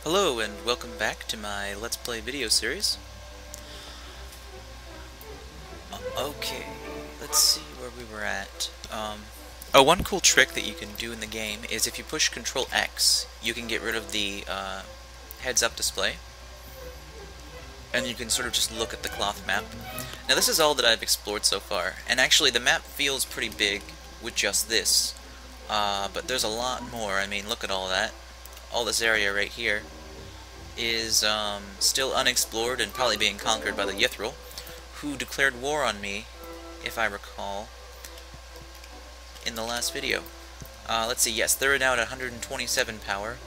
Hello and welcome back to my Let's Play video series. Okay, let's see where we were at. One cool trick that you can do in the game is if you push Control X, you can get rid of the heads-up display, and you can sort of just look at the cloth map. Now this is all that I've explored so far, and actually the map feels pretty big with just this, but there's a lot more. I mean, look at all that. All this area right here is still unexplored and probably being conquered by the Yithril, who declared war on me, if I recall, in the last video. Let's see, yes, they're now at 127 power,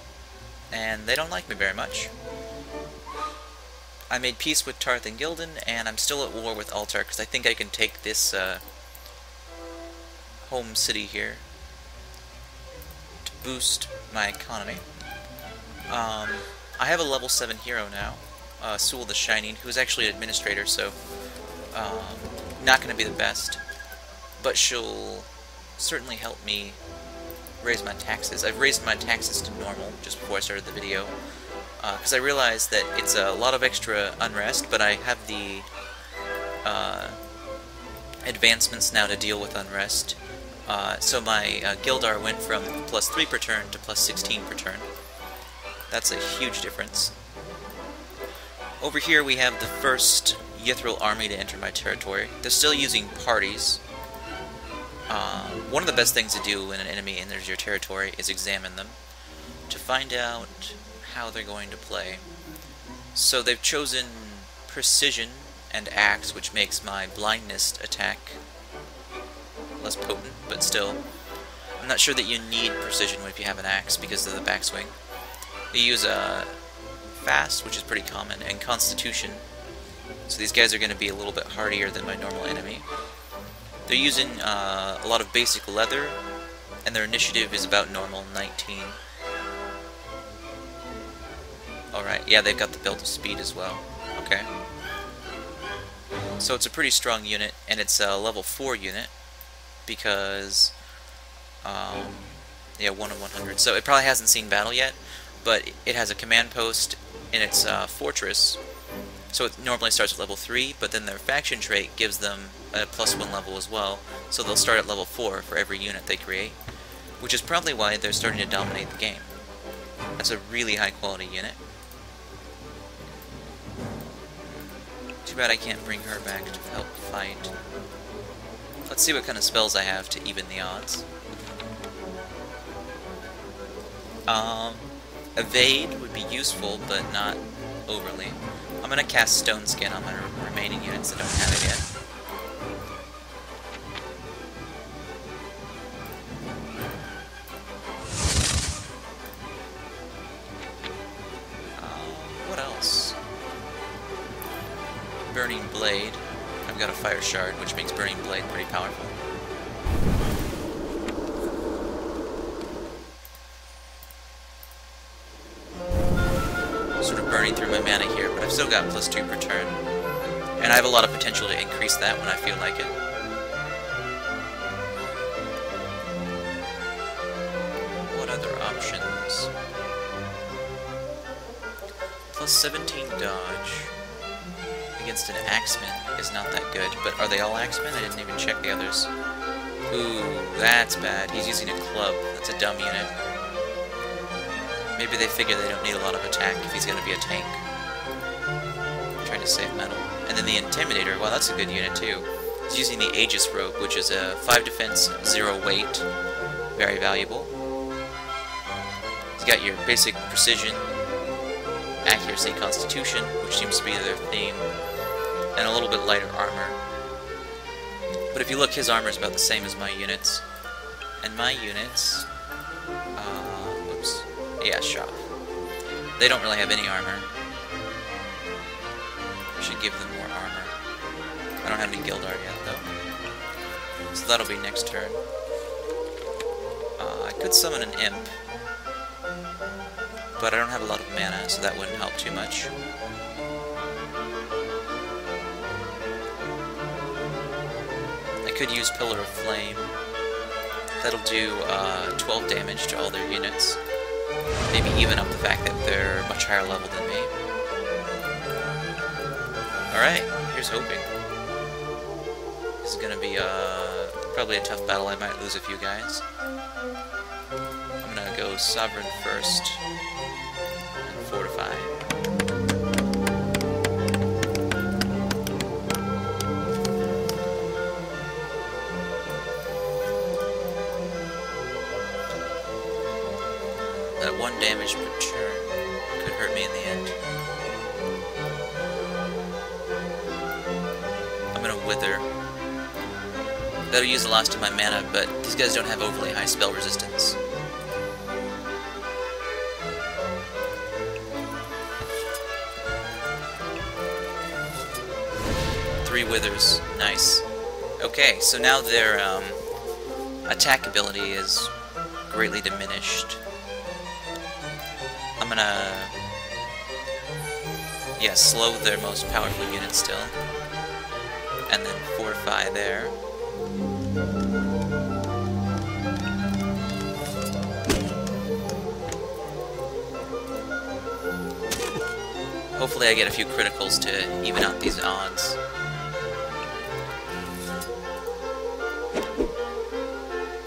and they don't like me very much. I made peace with Tarth and Gilden, and I'm still at war with Altar, because I think I can take this home city here to boost my economy. I have a level 7 hero now, Sewell the Shining, who's actually an administrator, so not going to be the best, but she'll certainly help me raise my taxes. I've raised my taxes to normal just before I started the video, because I realized that it's a lot of extra unrest, but I have the advancements now to deal with unrest, so my Gildar went from +3 per turn to +16 per turn. That's a huge difference. Over here we have the first Yithril army to enter my territory. They're still using parties. One of the best things to do when an enemy enters your territory is examine them to find out how they're going to play. So they've chosen precision and axe, which makes my blindness attack less potent, but still. I'm not sure that you need precision if you have an axe because of the backswing. They use fast, which is pretty common, and constitution. So these guys are going to be a little bit hardier than my normal enemy. They're using a lot of basic leather, and their initiative is about normal, 19. Alright, yeah, they've got the belt of speed as well. Okay. So it's a pretty strong unit, and it's a level 4 unit, because, yeah, 1 of 100. So it probably hasn't seen battle yet, but it has a command post in its fortress, so it normally starts at level 3, but then their faction trait gives them a +1 level as well, so they'll start at level 4 for every unit they create, which is probably why they're starting to dominate the game. That's a really high quality unit. Too bad I can't bring her back to help fight. Let's see what kind of spells I have to even the odds. Evade would be useful, but not overly. I'm going to cast Stone Skin on my remaining units that don't have it yet. What else? Burning Blade. I've got a Fire Shard, which makes Burning Blade pretty powerful. Sort of burning through my mana here, but I've still got +2 per turn. And I have a lot of potential to increase that when I feel like it. What other options? +17 dodge against an Axeman is not that good, but are they all Axemen? I didn't even check the others. Ooh, that's bad. He's using a club. That's a dumb unit. Maybe they figure they don't need a lot of attack if he's going to be a tank. Trying to save metal. And then the Intimidator, well, that's a good unit too. He's using the Aegis Robe, which is a 5 defense, 0 weight. Very valuable. He's got your basic precision, accuracy, constitution, which seems to be their theme, and a little bit lighter armor. But if you look, his armor is about the same as my units. And my units... whoops. Yeah, shop. They don't really have any armor. I should give them more armor. I don't have any Gildar yet, though. So that'll be next turn. I could summon an Imp, but I don't have a lot of mana, so that wouldn't help too much. I could use Pillar of Flame. That'll do 12 damage to all their units. Maybe maybe even up the fact that they're much higher level than me. Alright, here's hoping. This is gonna be probably a tough battle. I might lose a few guys. I'm gonna go Sovereign first and Fortify. That 1 damage per turn could hurt me in the end. I'm gonna Wither. That'll use the last of my mana, but these guys don't have overly high spell resistance. Three Withers. Nice. Okay, so now their attack ability is greatly diminished. I'm gonna, yeah, slow their most powerful unit still, and then Fortify there. Hopefully I get a few criticals to even out these odds.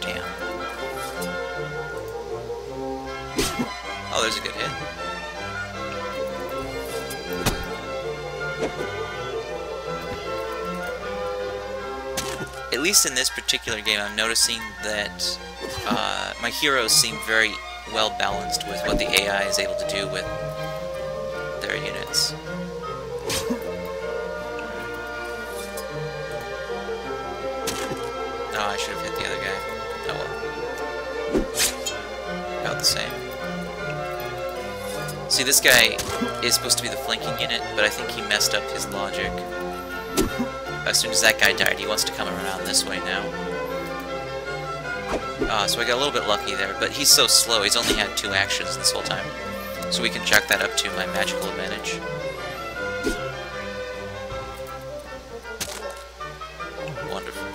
Damn. Oh, there's a good hit. At least in this particular game, I'm noticing that my heroes seem very well balanced with what the AI is able to do with their units. Oh, I should have hit the other guy. Oh well. About the same. See, this guy is supposed to be the flanking unit, but I think he messed up his logic. As soon as that guy died, he wants to come around this way now. So I got a little bit lucky there, but he's so slow, he's only had 2 actions this whole time. So we can chalk that up to my magical advantage. Wonderful.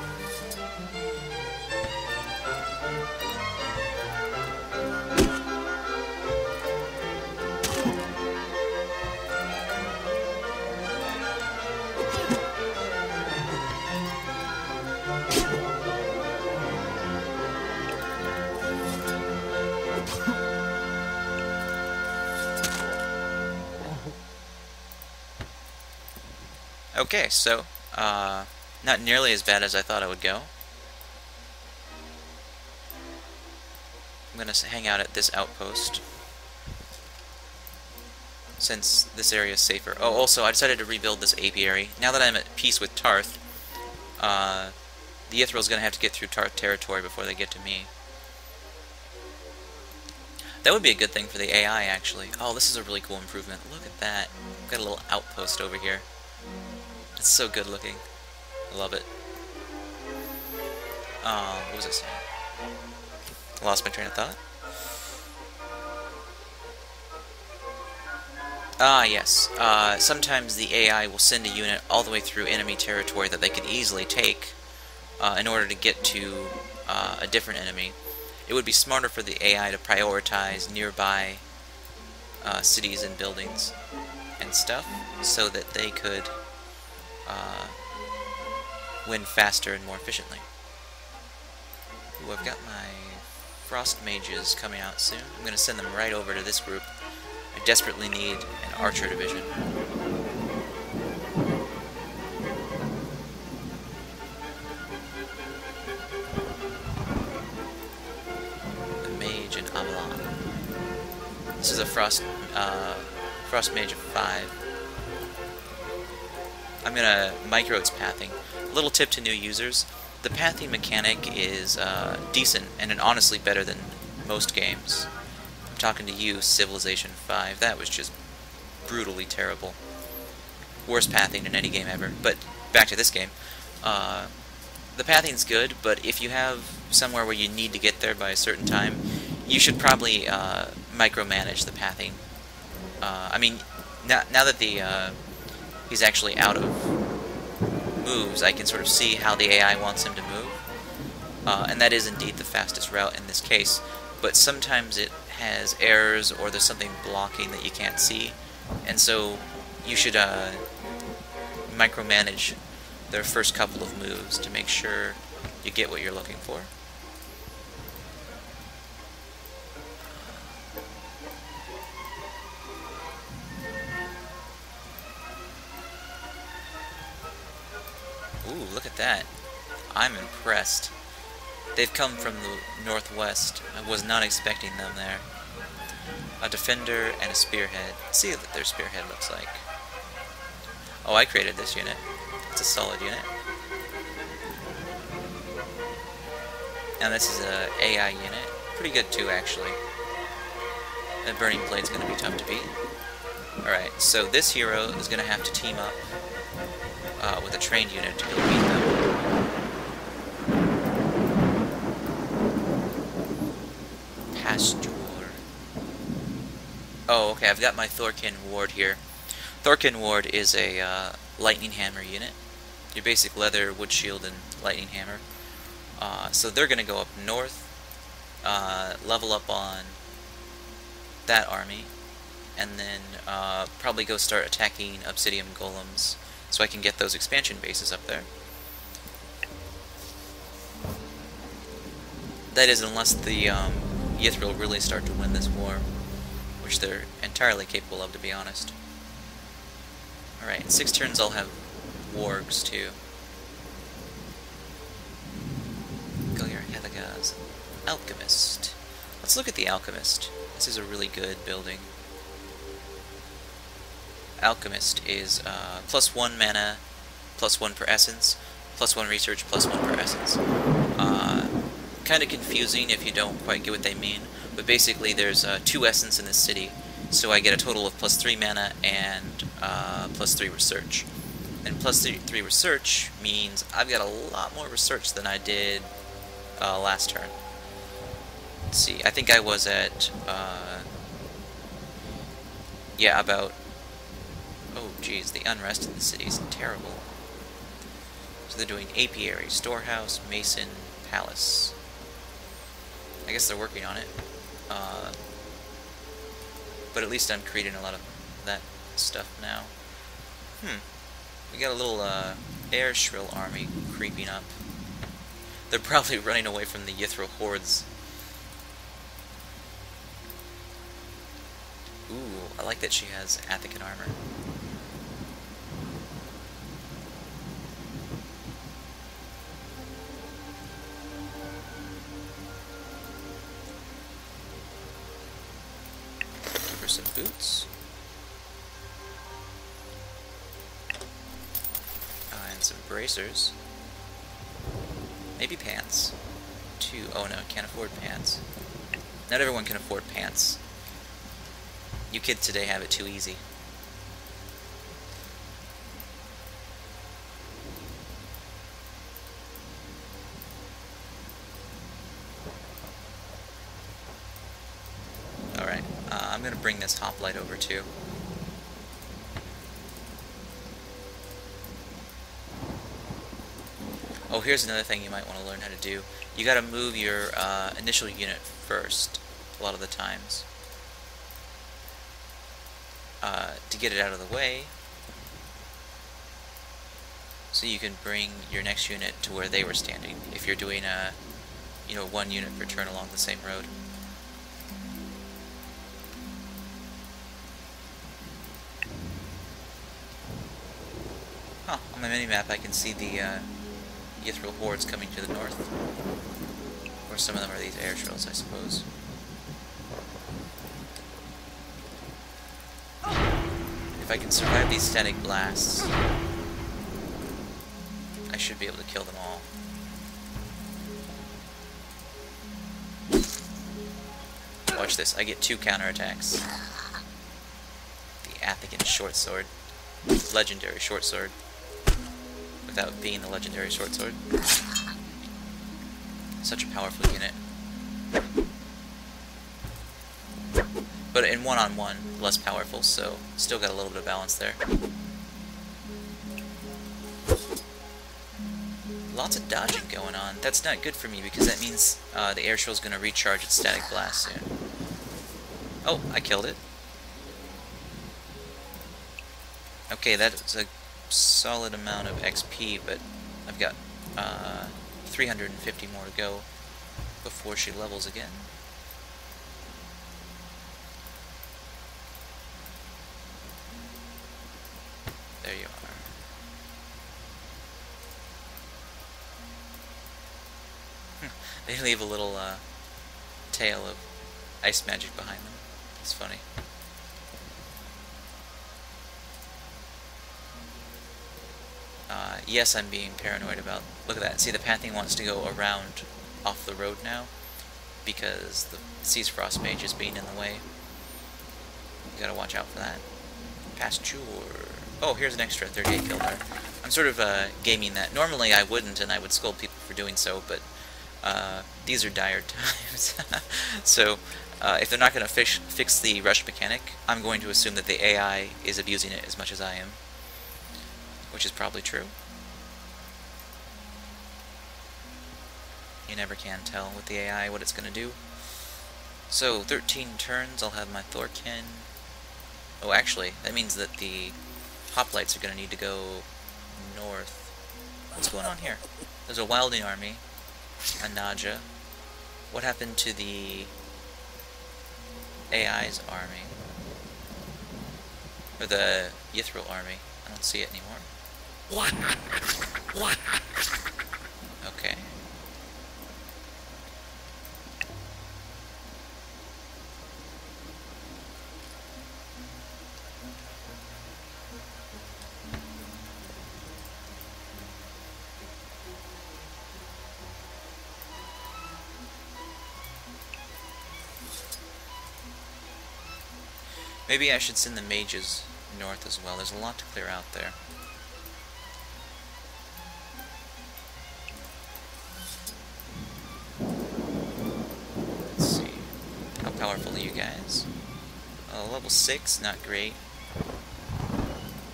Okay, so, not nearly as bad as I thought it would go. I'm gonna hang out at this outpost, since this area is safer. Oh, also, I decided to rebuild this apiary. Now that I'm at peace with Tarth, the Yithril's gonna have to get through Tarth territory before they get to me. That would be a good thing for the AI, actually. Oh, this is a really cool improvement. Look at that. We've got a little outpost over here. It's so good looking. I love it. What was I saying? I lost my train of thought. Ah, yes. Sometimes the AI will send a unit all the way through enemy territory that they can easily take in order to get to a different enemy. It would be smarter for the AI to prioritize nearby cities and buildings and stuff so that they could win faster and more efficiently. Ooh, I've got my Frost Mages coming out soon. I'm going to send them right over to this group. I desperately need an Archer division. The Mage and Avalon. This is a Frost Mage of 5. I'm gonna micro its pathing. A little tip to new users: the pathing mechanic is decent and honestly better than most games. I'm talking to you, Civilization 5. That was just brutally terrible. Worst pathing in any game ever. But back to this game. The pathing's good, but if you have somewhere where you need to get there by a certain time, you should probably micromanage the pathing. I mean, now that he's actually out of moves, I can sort of see how the AI wants him to move. And that is indeed the fastest route in this case. but sometimes it has errors or there's something blocking that you can't see, and so you should micromanage their first couple of moves to make sure you get what you're looking for. Ooh, look at that. I'm impressed. They've come from the northwest. I was not expecting them there. A defender and a spearhead. Let's see what their spearhead looks like. Oh, I created this unit. It's a solid unit. And this is a AI unit. Pretty good too, actually. The Burning Blade's going to be tough to beat. Alright, so this hero is going to have to team up with a trained unit to go beat them. Pasture. Oh, okay, I've got my Thorkin Ward here. Thorkin Ward is a lightning hammer unit. Your basic leather, wood shield, and lightning hammer. So they're going to go up north, level up on that army, and then probably go start attacking obsidian golems so I can get those expansion bases up there. That is, unless the Yithril really start to win this war, which they're entirely capable of, to be honest. Alright, in 6 turns I'll have wargs too. Go your Helagaz. Alchemist. Let's look at the Alchemist. This is a really good building. Alchemist is +1 mana, +1 per essence, +1 research, +1 per essence. Kind of confusing if you don't quite get what they mean, but basically there's 2 essence in this city, so I get a total of +3 mana and +3 research. And +3 research means I've got a lot more research than I did last turn. Let's see, I think I was at, yeah, about, oh geez, the unrest in the city is terrible. So they're doing apiary, storehouse, mason, palace. I guess they're working on it. But at least I'm creating a lot of that stuff now. We got a little air shrill army creeping up. They're probably running away from the Yithril hordes. Ooh, I like that she has Athican armor. Give her some boots. And some bracers. Maybe pants. Oh no, can't afford pants. Not everyone can afford pants. You kids today have it too easy. Alright, I'm going to bring this hoplite over too. Oh, here's another thing you might want to learn how to do. You gotta move your initial unit first, a lot of the times. To get it out of the way, so you can bring your next unit to where they were standing, if you're doing a, 1 unit per turn along the same road. Huh, on my mini-map I can see the Yithril hordes coming to the north. Or some of them are these air shrills, I suppose. If I can survive these static blasts, I should be able to kill them all. Watch this, I get 2 counterattacks. The Athican short sword. Legendary short sword. Without being the legendary short sword. Such a powerful unit. But in one-on-one, less powerful, so still got a little bit of balance there. Lots of dodging going on. That's not good for me because that means the air shell is going to recharge its static blast soon. Oh, I killed it. Okay, that's a solid amount of XP, but I've got 350 more to go before she levels again. There you are. They leave a little tail of ice magic behind them. It's funny. Yes, I'm being paranoid about... Look at that. See, the pathing wants to go around off the road now because the Seas Frost Mage is being in the way. You gotta watch out for that. Pasture. Oh, here's an extra 38 Gildar. I'm sort of gaming that. Normally I wouldn't, and I would scold people for doing so, but these are dire times. So, if they're not going to fix the rush mechanic, I'm going to assume that the AI is abusing it as much as I am. Which is probably true. You never can tell with the AI what it's going to do. So, 13 turns, I'll have my Thorkin. Oh, actually, that means that the hoplites are going to need to go north. What's going on here? There's a wilding army. A Naja. What happened to the AI's army? Or the Yithril army? I don't see it anymore. Okay. Maybe I should send the mages north as well. There's a lot to clear out there. Let's see. How powerful are you guys? Level 6, not great.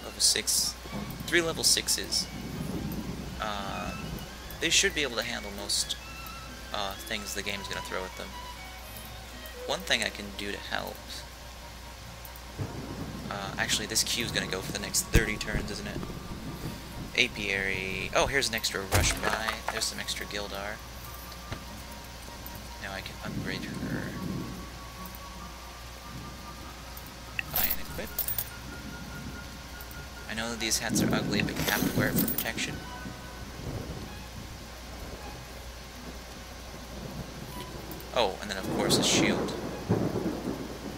Level 6. 3 level 6s. They should be able to handle most things the game's going to throw at them. One thing I can do to help... actually, this queue is going to go for the next 30 turns, isn't it? Apiary. Oh, here's an extra rush by. There's some extra Gildar. Now I can upgrade her. Buy and equip. I know that these hats are ugly, but you have to wear it for protection. Oh, and then of course a shield.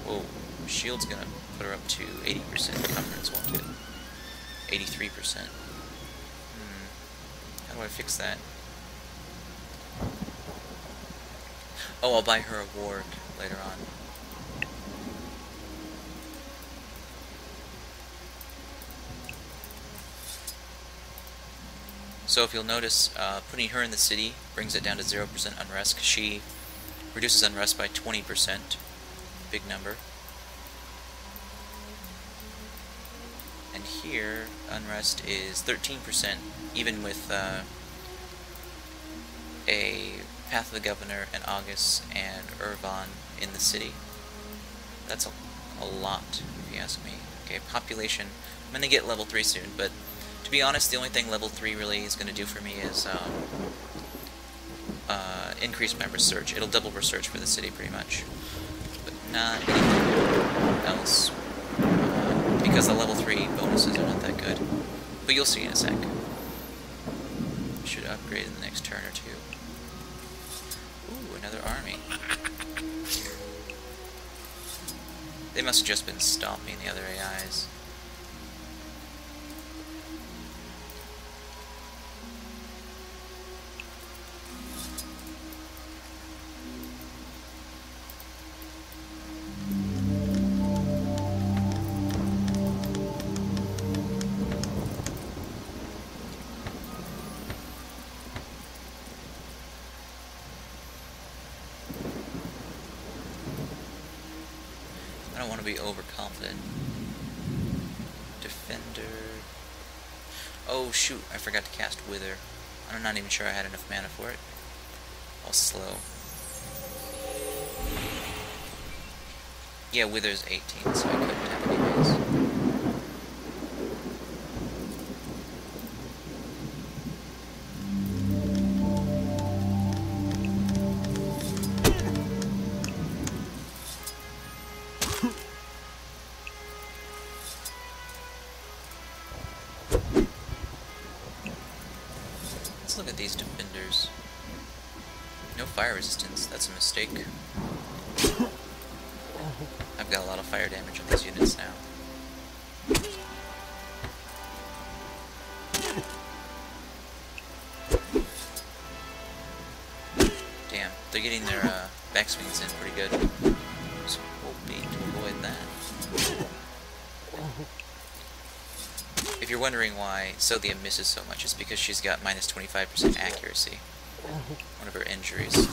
Whoa, shield's gonna put her up to 80% coverage, won't it? 83%. How do I fix that? Oh, I'll buy her a ward later on. So if you'll notice, putting her in the city brings it down to 0% unrest, because she reduces unrest by 20%. Big number. And here, unrest is 13%, even with a Path of the Governor and August and Irvon in the city. That's a lot, if you ask me. Okay, population. I'm going to get level 3 soon, but to be honest, the only thing level 3 really is going to do for me is increase my research. It'll double research for the city, pretty much. But not anything else. Because the level 3 bonuses are not that good. But you'll see in a sec. Should upgrade in the next turn or two. Ooh, another army. They must have just been stomping the other AIs. I don't want to be overconfident. Defender. Oh shoot, I forgot to cast Wither I'm not even sure I had enough mana for it. All slow. Yeah, Wither's 18, so I couldn't have anyways. Let's look at these defenders. No fire resistance, that's a mistake. I've got a lot of fire damage on these units now. Damn, they're getting their backswings in pretty good. So hoping to avoid that. If you're wondering why Sothia misses so much, it's because she's got minus 25% accuracy. One of her injuries. Gonna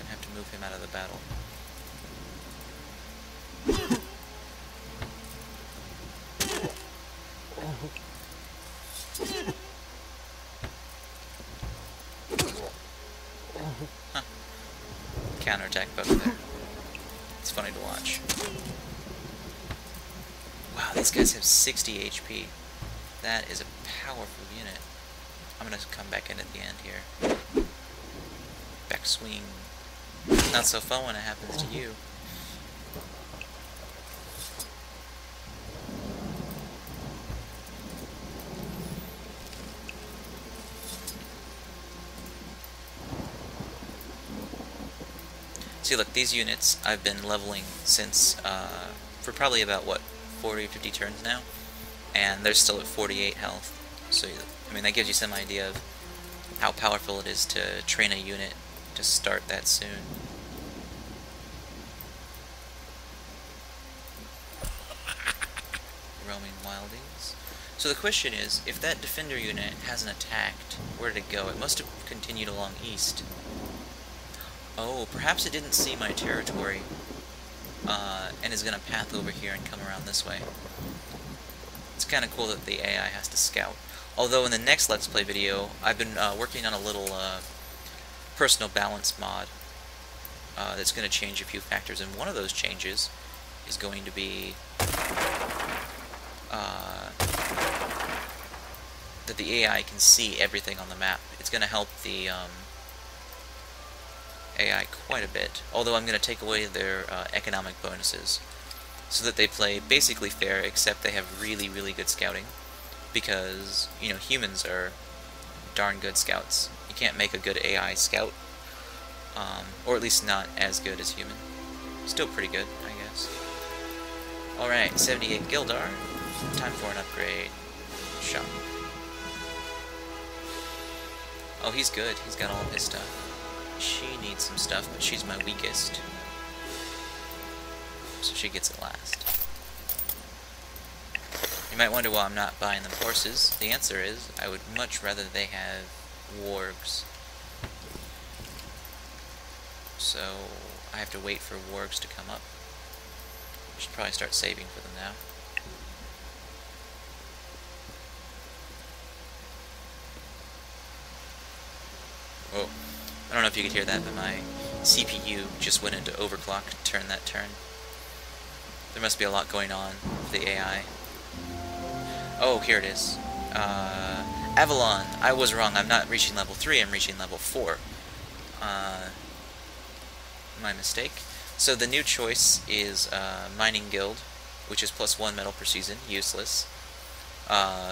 have to move him out of the battle. Huh. Counterattack button there. It's funny to watch. Wow, these guys have 60 HP. That is a powerful unit. I'm gonna come back in at the end here. Back swing. Not so fun when it happens to you. See, look, these units I've been leveling since, for probably about, what, 40 or 50 turns now? And they're still at 48 health. So, I mean, that gives you some idea of how powerful it is to train a unit to start that soon. Roaming wildies. So the question is, if that defender unit hasn't attacked, where did it go? It must have continued along east. Oh, perhaps it didn't see my territory, and is going to path over here and come around this way. It's kind of cool that the AI has to scout. Although in the next Let's Play video, I've been working on a little personal balance mod that's going to change a few factors, and one of those changes is going to be that the AI can see everything on the map. It's going to help the AI quite a bit, although I'm going to take away their economic bonuses, so that they play basically fair, except they have really, really good scouting, because, you know, humans are darn good scouts. You can't make a good AI scout, or at least not as good as human. Still pretty good, I guess. Alright, 78 Gildar, time for an upgrade. Shop. Oh, he's good, he's got all of his stuff. She needs some stuff, but she's my weakest. So she gets it last. You might wonder why I'm not buying them horses. The answer is, I would much rather they have wargs. So, I have to wait for wargs to come up. I should probably start saving for them now. Whoa. I don't know if you could hear that, but my CPU just went into overclock to turn that turn. There must be a lot going on with the AI. Oh, here it is. Avalon. I was wrong. I'm not reaching level 3, I'm reaching level 4. My mistake. So the new choice is Mining Guild, which is +1 metal per season. Useless.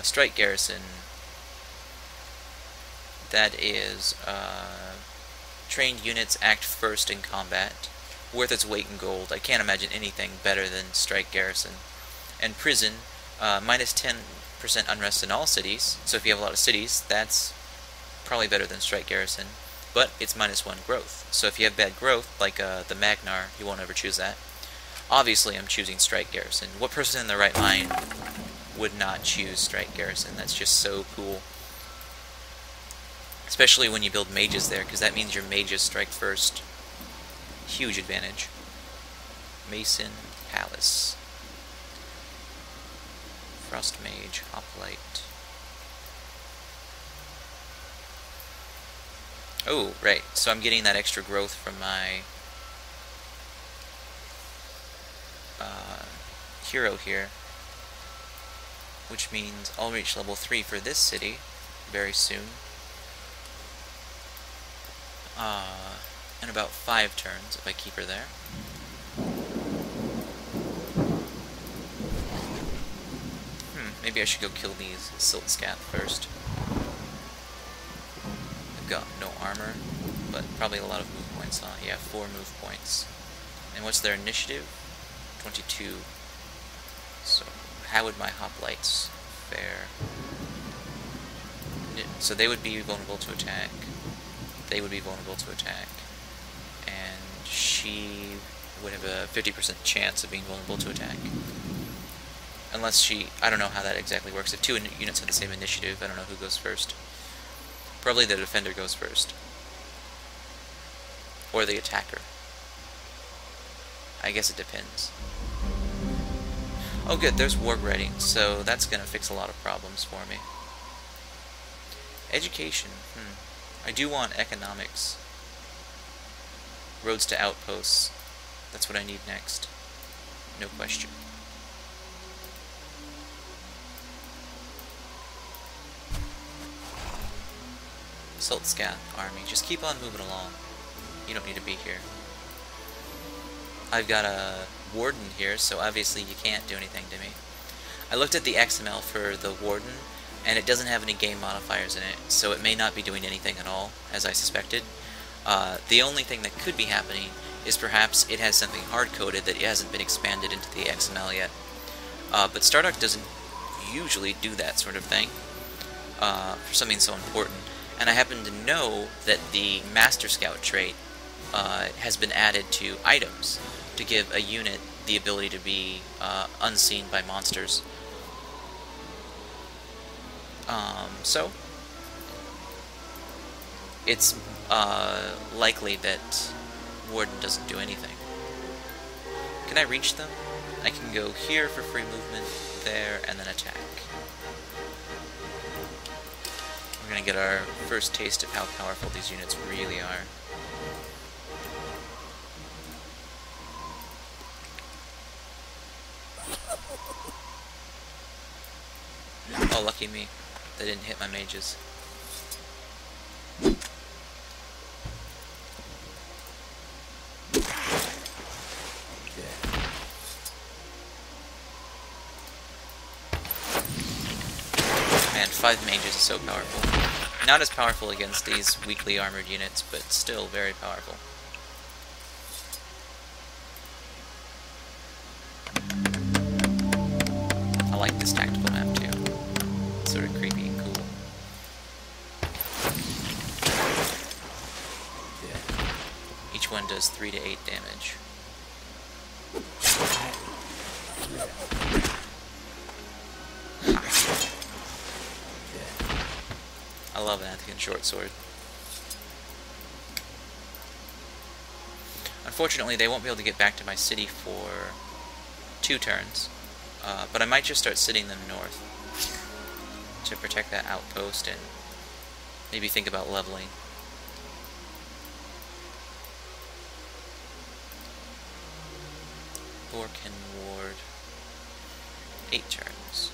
Strike Garrison. That is... trained units act first in combat. Worth its weight in gold. I can't imagine anything better than Strike Garrison. And Prison, minus 10% unrest in all cities. So if you have a lot of cities, that's probably better than Strike Garrison. But it's -1 growth. So if you have bad growth, like the Magnar, you won't ever choose that. Obviously I'm choosing Strike Garrison. What person in their right mind would not choose Strike Garrison? That's just so cool. Especially when you build mages there, because that means your mages strike first. Huge advantage. Mason Palace. Frost Mage, Hoplite. Oh, right. So I'm getting that extra growth from my hero here, which means I'll reach level 3 for this city very soon. In about 5 turns, if I keep her there. Maybe I should go kill these Siltscath first. I've got no armor, but probably a lot of move points, huh? Yeah, 4 move points. And what's their initiative? 22. So, how would my hoplites fare? So they would be vulnerable to attack. They would be vulnerable to attack. And she would have a 50% chance of being vulnerable to attack. Unless she... I don't know how that exactly works. If 2 units have the same initiative, I don't know who goes first. Probably the defender goes first. Or the attacker. I guess it depends. Oh good, there's warg writing, so that's gonna fix a lot of problems for me. Education. I do want economics. Roads to outposts. That's what I need next. No question. Siltscath army. Just keep on moving along. You don't need to be here. I've got a warden here, so obviously you can't do anything to me. I looked at the XML for the warden, and it doesn't have any game modifiers in it, so it may not be doing anything at all, as I suspected. The only thing that could be happening is perhaps it has something hard-coded that hasn't been expanded into the XML yet. But Stardock doesn't usually do that sort of thing for something so important. And I happen to know that the Master Scout trait has been added to items to give a unit the ability to be unseen by monsters. So it's likely that Warden doesn't do anything. Can I reach them? I can go here for free movement, there, and then attack. We're gonna get our first taste of how powerful these units really are. Oh, lucky me. They didn't hit my mages. Man, 5 mages is so powerful. Not as powerful against these weakly armored units, but still very powerful. I like this tactical map too. It's sort of creepy and cool. Each one does 3 to 8 damage. I love an Athican short sword. Unfortunately, they won't be able to get back to my city for 2 turns, but I might just start sitting them north to protect that outpost and maybe think about leveling. Or can ward 8 turns.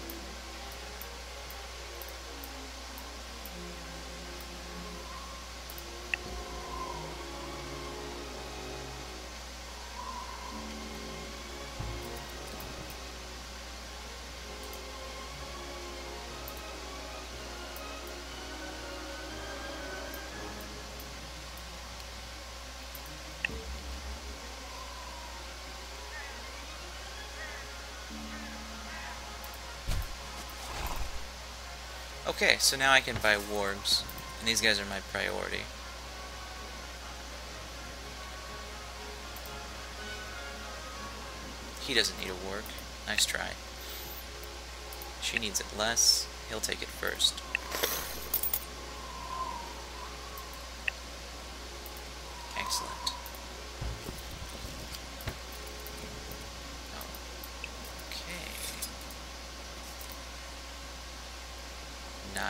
Okay, so now I can buy wargs, and these guys are my priority. He doesn't need a warg. Nice try. She needs it less. He'll take it first. Excellent.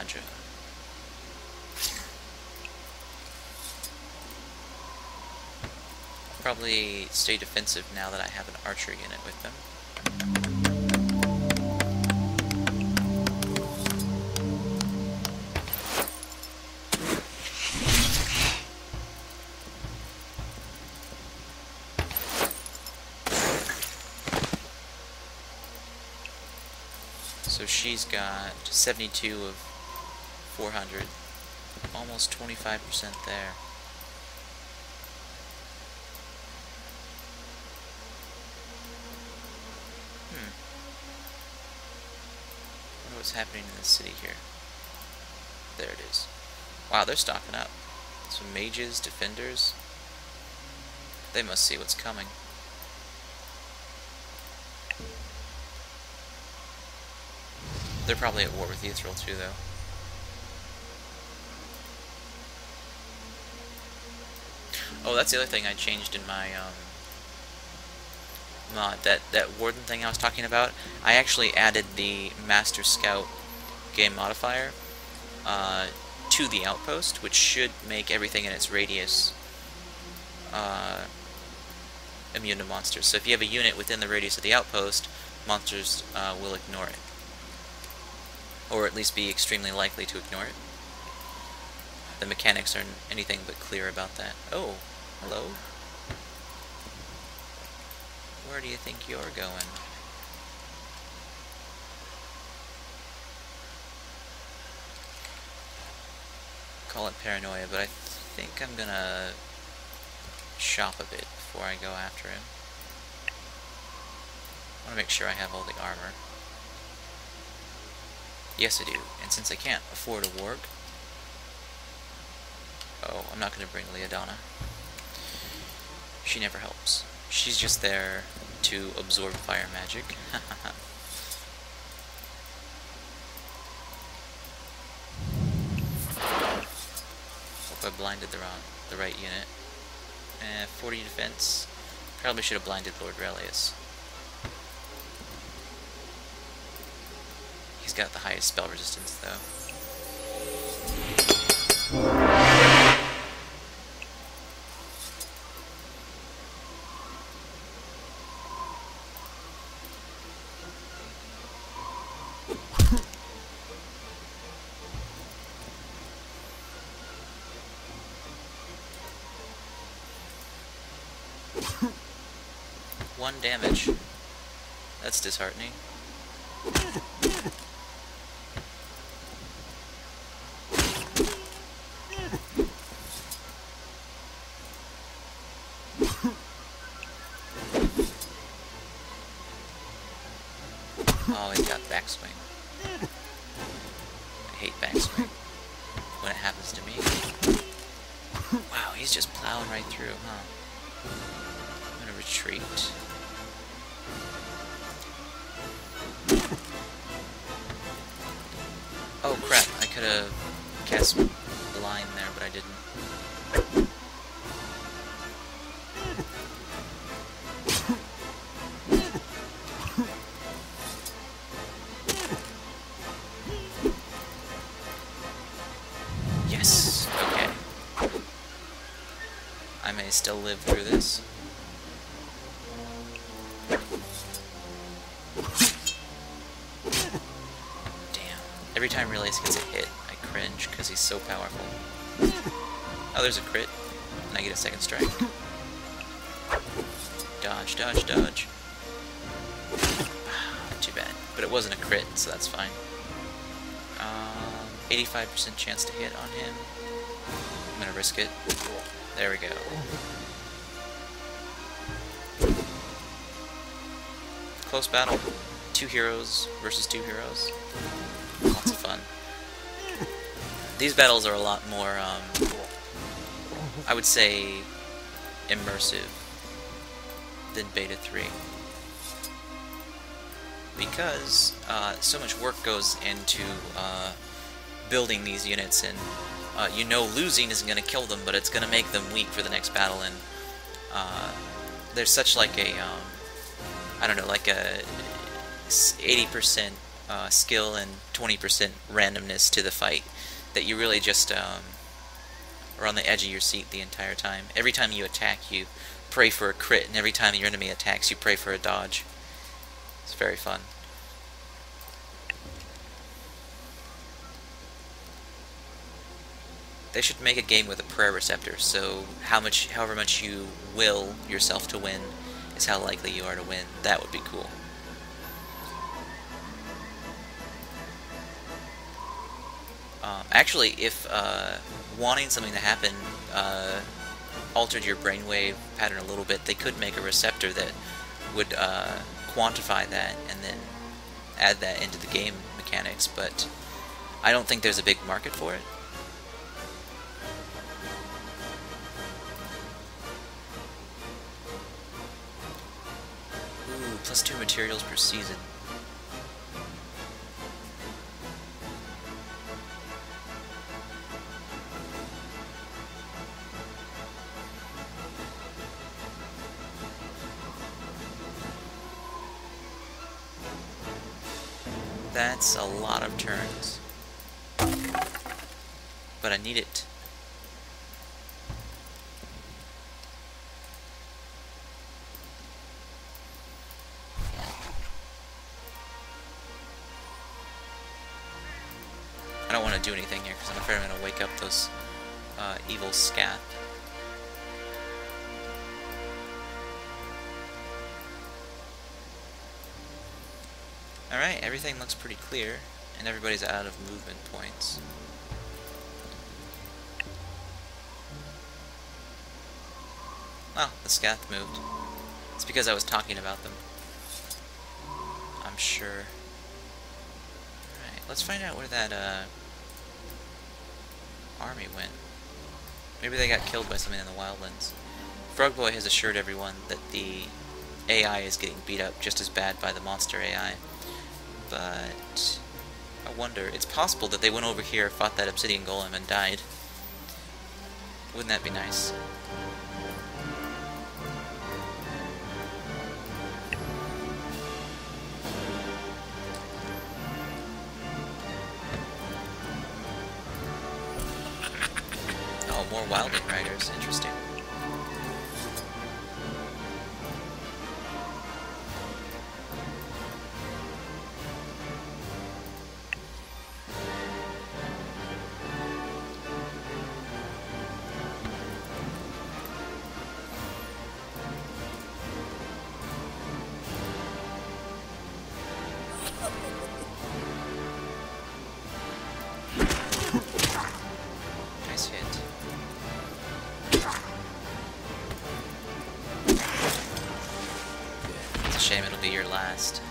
Roger. Probably stay defensive now that I have an archer unit with them. So she's got 72 of 400, almost 25% there. I wonder what's happening in the city here. There it is. Wow, they're stocking up. Some mages, defenders. They must see what's coming. They're probably at war with Yithril too, though. Oh, that's the other thing I changed in my mod. That warden thing I was talking about. I actually added the Master Scout game modifier to the outpost, which should make everything in its radius immune to monsters. So if you have a unit within the radius of the outpost, monsters will ignore it. Or at least be extremely likely to ignore it. The mechanics aren't anything but clear about that. Oh, hello? Where do you think you're going? Call it paranoia, but I think I'm gonna shop a bit before I go after him. I want to make sure I have all the armor. Yes, I do. And since I can't afford a warg... Oh, I'm not going to bring Leodana. She never helps. She's just there to absorb fire magic. Hope I blinded the right unit. 40 defense. Probably should have blinded Lord Relius. He's got the highest spell resistance, though. One damage. That's disheartening. Oh, he got backswing. I hate backswing when it happens to me. Wow, he's just plowing right through, huh? I'm gonna retreat. Oh crap, I could have cast Blind there, but I didn't. Yes, okay. I may still live through this. Every time Relius gets a hit, I cringe because he's so powerful. Oh, there's a crit, and I get a second strike. Dodge, dodge, dodge. Too bad. But it wasn't a crit, so that's fine. 85% chance to hit on him. I'm gonna risk it. There we go. Close battle. 2 heroes versus 2 heroes. Lots of fun. These battles are a lot more, I would say, immersive than Beta 3. Because so much work goes into building these units, and you know losing isn't going to kill them, but it's going to make them weak for the next battle, and there's such like a, I don't know, like a 80% skill and 20% randomness to the fight that you really just are on the edge of your seat the entire time. Every time you attack, you pray for a crit, and every time your enemy attacks, you pray for a dodge. It's very fun. They should make a game with a prayer receptor, so however much you will yourself to win is how likely you are to win. That would be cool. Actually, if wanting something to happen altered your brainwave pattern a little bit, they could make a receptor that would quantify that and then add that into the game mechanics, but I don't think there's a big market for it. Ooh, +2 materials per season. That's a lot of turns. But I need it. I don't want to do anything here because I'm afraid I'm going to wake up those evil scath. Alright, everything looks pretty clear, and everybody's out of movement points. Oh, the scath moved. It's because I was talking about them. I'm sure. Alright, let's find out where that army went. Maybe they got killed by something in the wildlands. Frogboy has assured everyone that the AI is getting beat up just as bad by the monster AI. But I wonder, it's possible that they went over here, fought that obsidian golem, and died. Wouldn't that be nice? Oh, more wildling riders, interesting. Nice hit. It's a shame it'll be your last.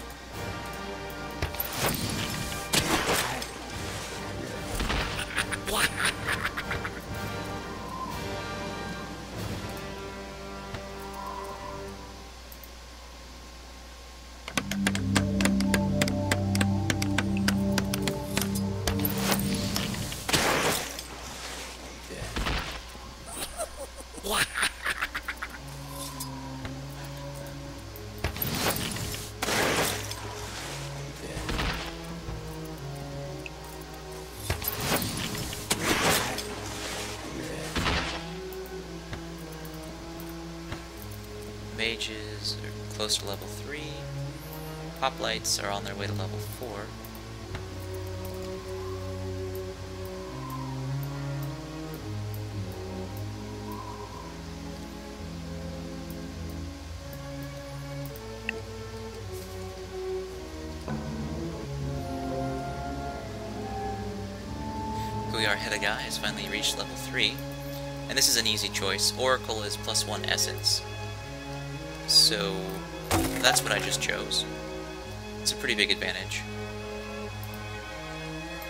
Mages are close to level 3. Hoplites are on their way to level 4. Goyar Hedagai has finally reached level 3, and this is an easy choice. Oracle is +1 essence. So that's what I just chose. It's a pretty big advantage.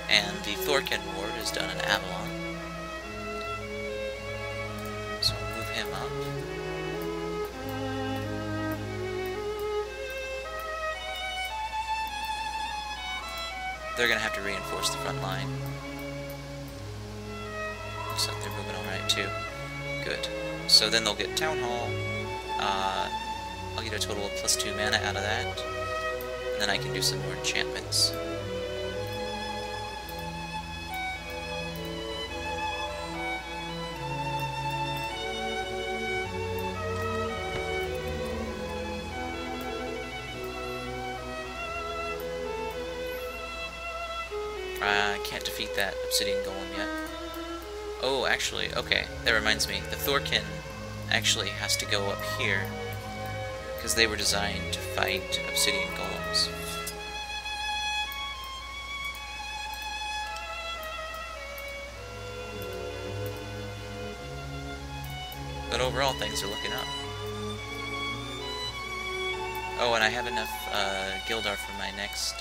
And the Thorken ward is done in Avalon. So we'll move him up. They're gonna have to reinforce the front line. Looks like they're moving alright too. Good. So then they'll get Town Hall. I'll get a total of +2 mana out of that, and then I can do some more enchantments. I can't defeat that obsidian golem yet. Oh, actually, okay, that reminds me. The Thorkin actually has to go up here, because they were designed to fight obsidian golems. But overall, things are looking up. Oh, and I have enough Gildar for my next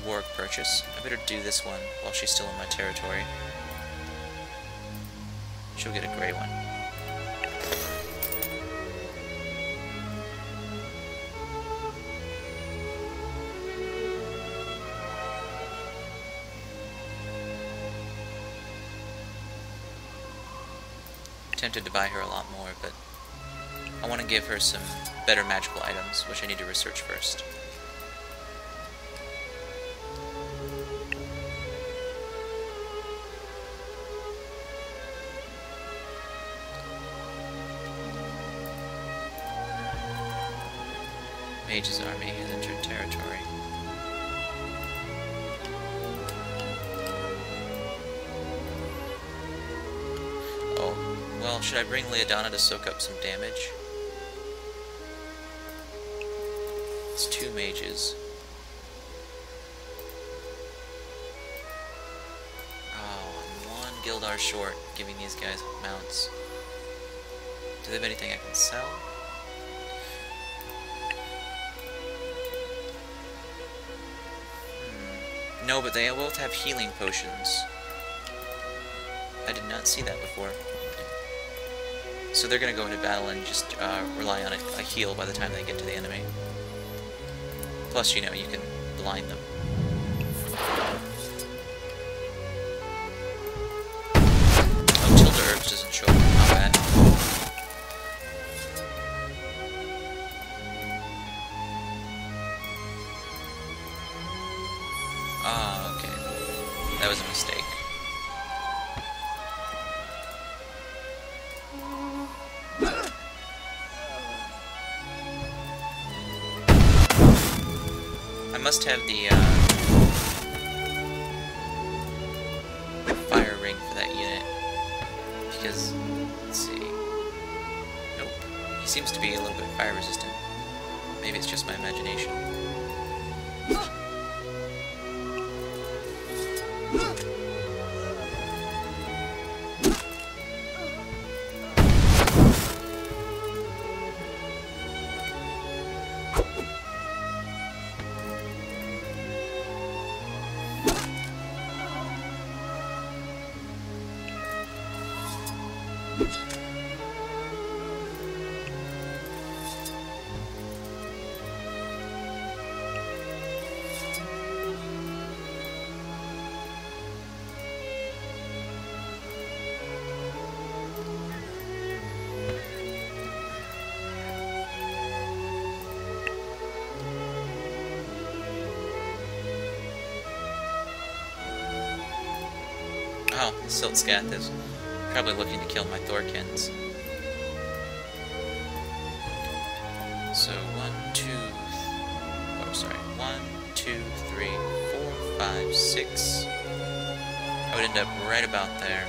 warg purchase. I better do this one while she's still in my territory. She'll get a gray one. Tempted to buy her a lot more, but I want to give her some better magical items, which I need to research first. Mage's army has entered territory. Oh, well, should I bring Leodana to soak up some damage? It's 2 mages. Oh, I'm 1 Gildar short, giving these guys mounts. Do they have anything I can sell? No, but they both have healing potions. I did not see that before. So they're going to go into battle and just rely on a heal by the time they get to the enemy. Plus, you know, you can blind them. Oh, Tilda Herbs doesn't show up in combat. Ah, okay. That was a mistake. I must have the fire ring for that unit, because, let's see, nope, he seems to be a little bit fire resistant. Maybe it's just my imagination. Oh, Siltscath is probably looking to kill my Thorkins. So 1, 2, oh sorry, 1, 2, 3, 4, 5, 6. I would end up right about there.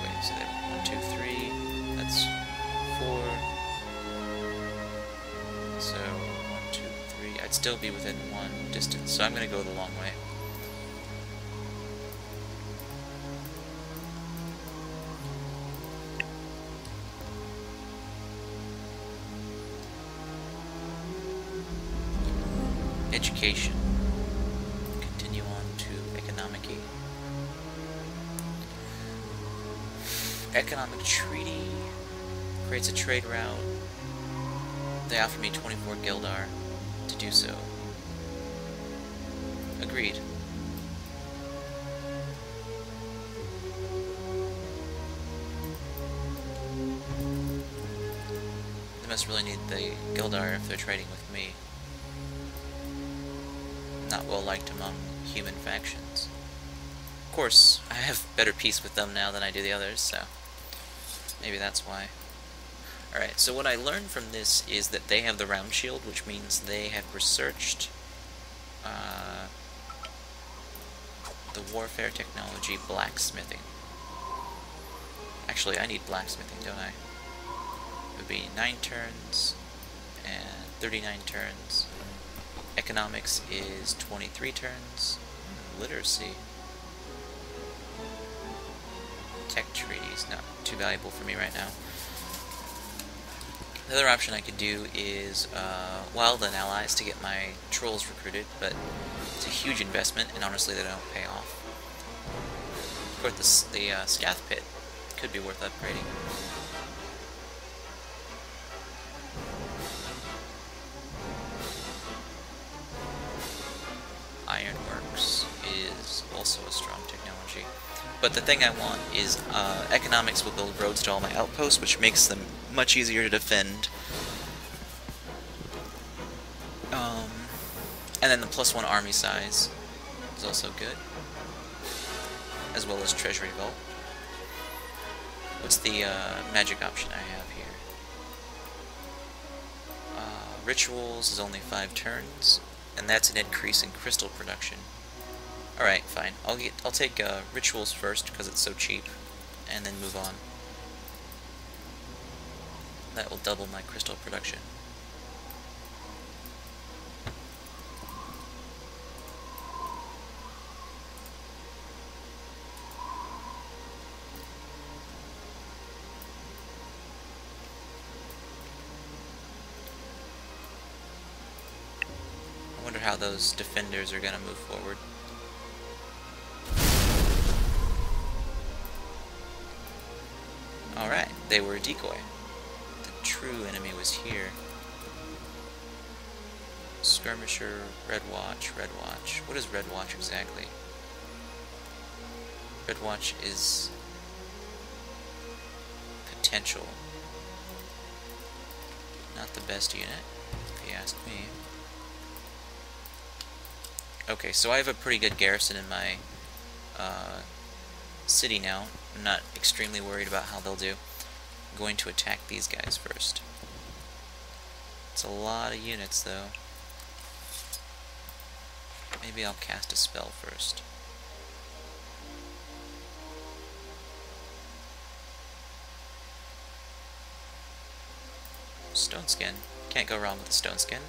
Wait, so there, 1, 2, 3, that's 4. So, 1, 2, 3, I'd still be within 1 distance, so I'm going to go the long way. Education. Continue on to economic-y. Economic treaty. Creates a trade route. They offer me 24 Gildar to do so. Agreed. They must really need the Gildar if they're trading with me. Not well liked among human factions. Of course, I have better peace with them now than I do the others, so maybe that's why. Alright, so what I learned from this is that they have the round shield, which means they have researched the warfare technology blacksmithing. Actually, I need blacksmithing, don't I? It would be 9 turns and 39 turns. Economics is 23 turns. Literacy. Tech treaties, not too valuable for me right now. The other option I could do is wildland allies to get my trolls recruited, but it's a huge investment, and honestly they don't pay off. Of course, the scath pit could be worth upgrading. Ironworks is also a strong technology. But the thing I want is economics will build roads to all my outposts, which makes them much easier to defend. And then the +1 army size is also good, as well as treasury vault. What's the magic option I have here? Rituals is only 5 turns, and that's an increase in crystal production. Alright, fine. I'll take rituals first because it's so cheap, and then move on. That will double my crystal production. I wonder how those defenders are going to move forward. Alright, they were a decoy. The true enemy was here. Skirmisher, Red Watch, Red Watch. What is Red Watch exactly? Red Watch is potential. Not the best unit, if you ask me. Okay, so I have a pretty good garrison in my city now. I'm not extremely worried about how they'll do. I'm going to attack these guys first. It's a lot of units, though. Maybe I'll cast a spell first. Stone Skin. Can't go wrong with the Stone Skin.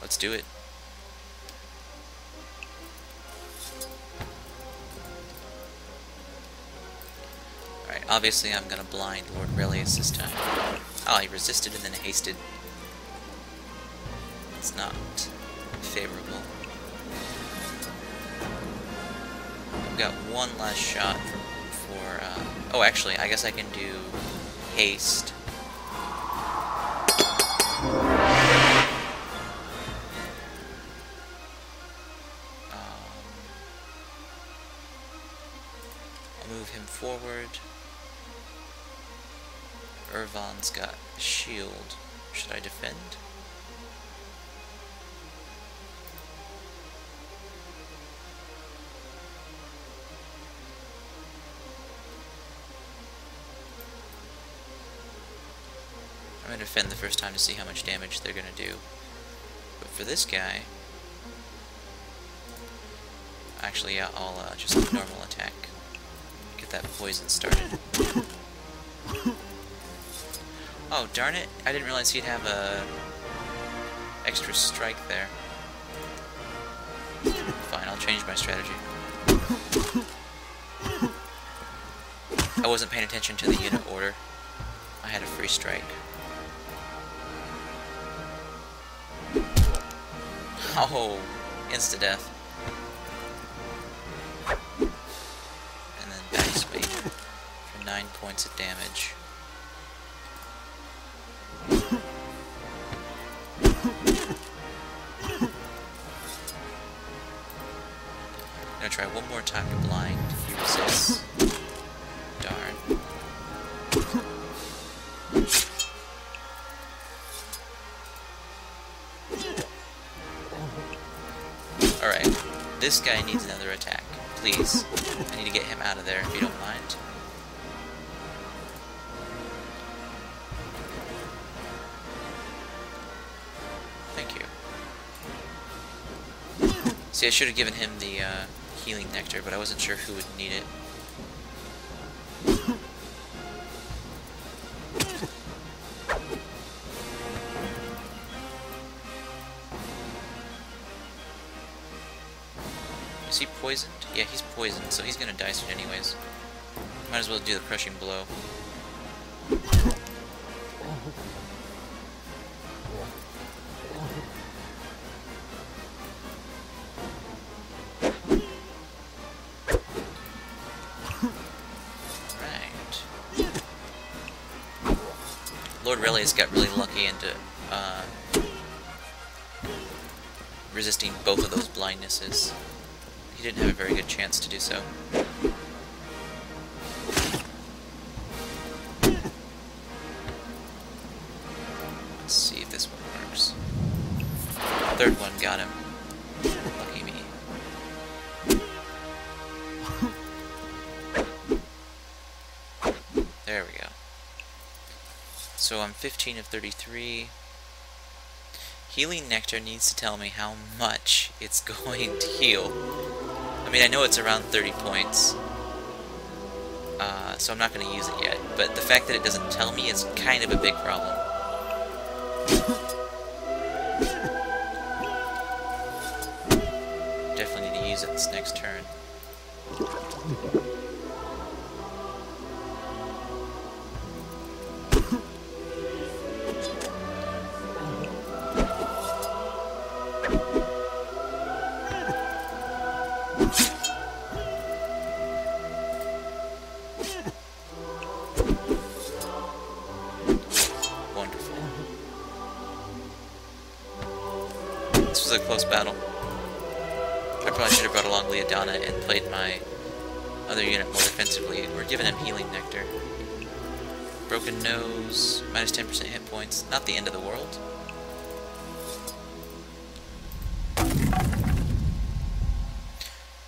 Let's do it. Alright, obviously I'm gonna blind Lord Relius this time. Oh, he resisted and then hasted. It's not favorable. I've got one last shot for oh, actually, I guess I can do haste. Move him forward. Irvan's got a shield. Should I defend? I'm going to defend the first time to see how much damage they're going to do. But for this guy... Actually, yeah, I'll just normal attack. Get that poison started. Oh, darn it. I didn't realize he'd have a extra strike there. Fine, I'll change my strategy. I wasn't paying attention to the unit order. I had a free strike. Oh, insta-death. And then backsweep for 9 points of damage. I'm gonna try one more time to blind. He resists. Darn. Alright. This guy needs another attack. Please. I need to get him out of there, if you don't mind. Thank you. See, I should have given him the healing nectar, but I wasn't sure who would need it. Is he poisoned? Yeah, he's poisoned, so he's gonna die soon anyways. Might as well do the crushing blow. Right. Lord Relius got really lucky into resisting both of those blindnesses. He didn't have a very good chance to do so. Let's see if this one works. Third one got him. Lucky me. There we go. So I'm 15 of 33. Healing Nectar needs to tell me how much it's going to heal. I mean, I know it's around 30 points, so I'm not going to use it yet, but the fact that it doesn't tell me is kind of a big problem. Definitely need to use it this next turn. This was a close battle. I probably should have brought along Leodana and played my other unit more defensively. We're giving him Healing Nectar. Broken nose, minus 10% hit points. Not the end of the world.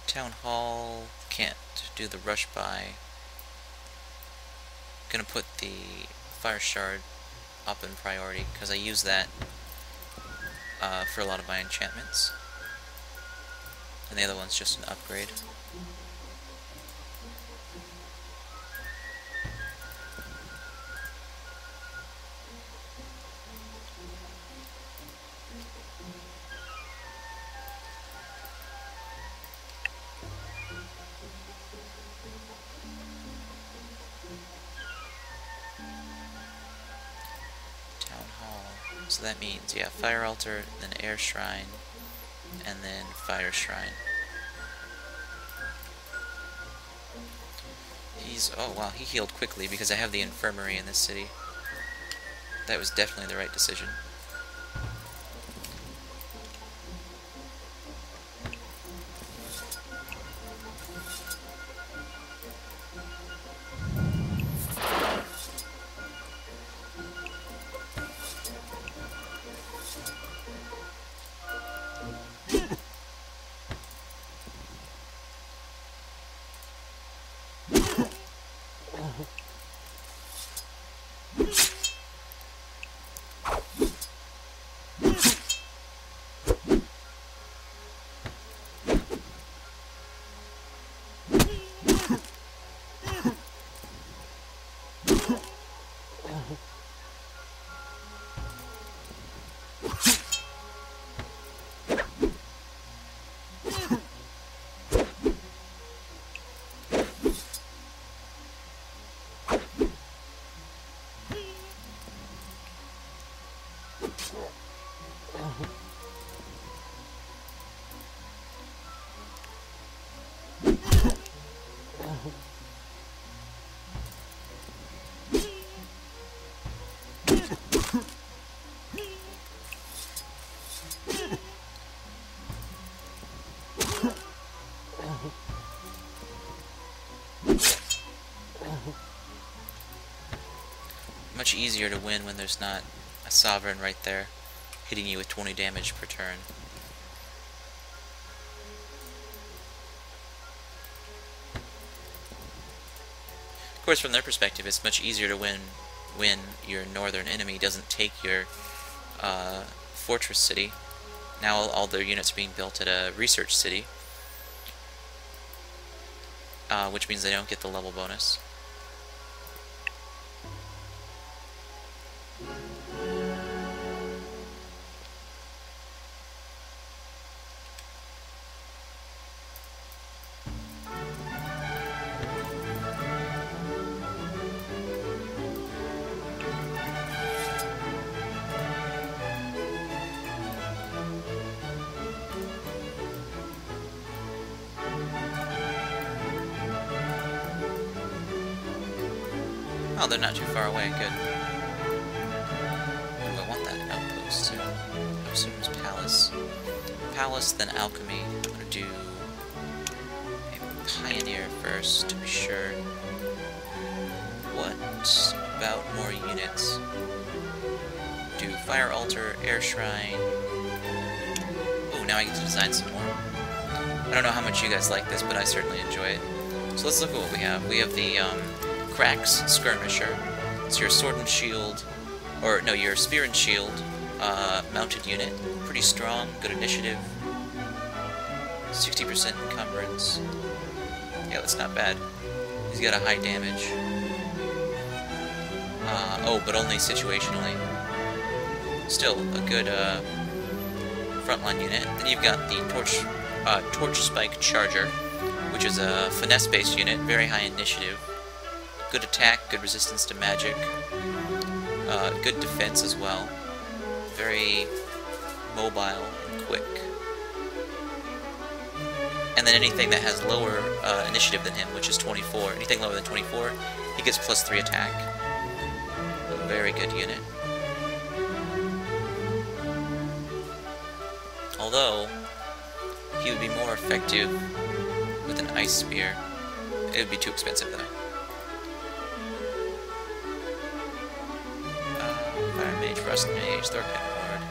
Town Hall, can't do the rush by. Gonna put the Fire Shard up in priority, because I use that for a lot of my enchantments. And the other one's just an upgrade. So that means, yeah, Fire Altar, then Air Shrine, and then Fire Shrine. Oh wow, he healed quickly because I have the Infirmary in this city. That was definitely the right decision. Much easier to win when there's not a Sovereign right there hitting you with 20 damage per turn. course, from their perspective, it's much easier to win when your northern enemy doesn't take your fortress city. Now all their units are being built at a research city, which means they don't get the level bonus. Oh, they're not too far away. Good. Ooh, I want that outpost soon. How soon is Palace? Palace, then Alchemy. I'm gonna do a Pioneer first, to be sure. What about more units? Do Fire Altar, Air Shrine. Oh, now I get to design some more. I don't know how much you guys like this, but I certainly enjoy it. So let's look at what we have. We have the Krax Skirmisher. It's your sword and shield, or no, your spear and shield mounted unit. Pretty strong, good initiative. 60% encumbrance. Yeah, that's not bad. He's got a high damage. Oh, but only situationally. Still a good frontline unit. Then you've got the Torch Spike Charger, which is a finesse-based unit, very high initiative. Good attack, good resistance to magic, good defense as well. Very mobile and quick. And then anything that has lower initiative than him, which is 24, anything lower than 24, he gets +3 attack. A very good unit. Although, he would be more effective with an Ice Spear. It would be too expensive though. Fire Mage, Frost Mage, Thorkin Ward.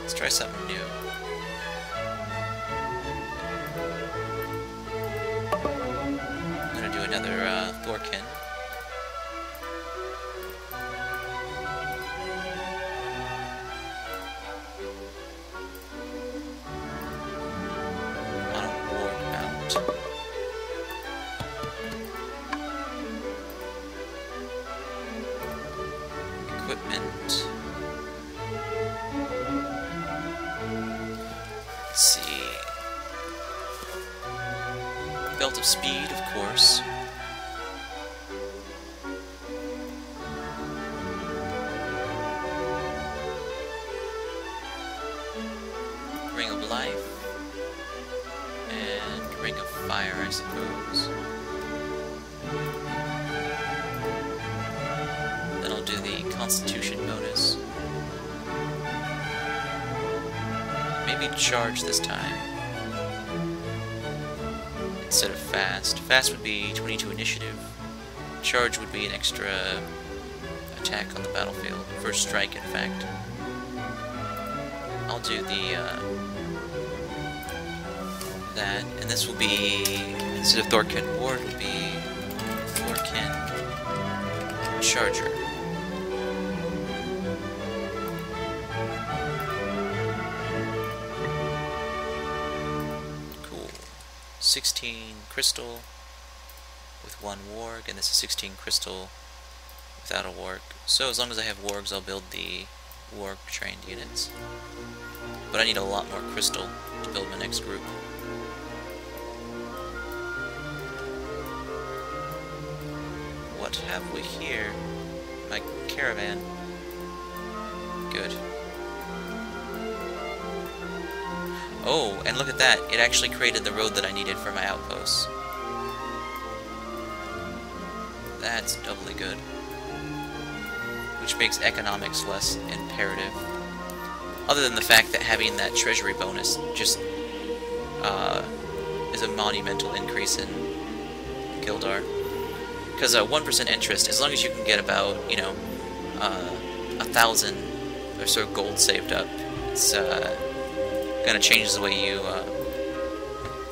Let's try something new. I'm gonna do another Thorkin. On a Ward mount. Equipment. Let's see. Belt of Speed, of course. Ring of Life. And Ring of Fire, I suppose. Then I'll do the Constitution bonus. Maybe Charge this time. Instead of Fast. Fast would be 22 initiative. Charge would be an extra attack on the battlefield. First strike, in fact. I'll do the that, and this will be, instead of Thorkin Ward, will be Thorkin Charger. Cool. 16 crystal with 1 warg, and this is 16 crystal without a warg. So as long as I have wargs, I'll build the warg trained units. But I need a lot more crystal to build my next group. What have we here? My caravan. Good. Oh, and look at that. It actually created the road that I needed for my outposts. That's doubly good. Which makes economics less imperative. Other than the fact that having that treasury bonus just is a monumental increase in Gildar. Because 1% interest, as long as you can get about, 1,000 or so gold saved up, it's gonna change the way you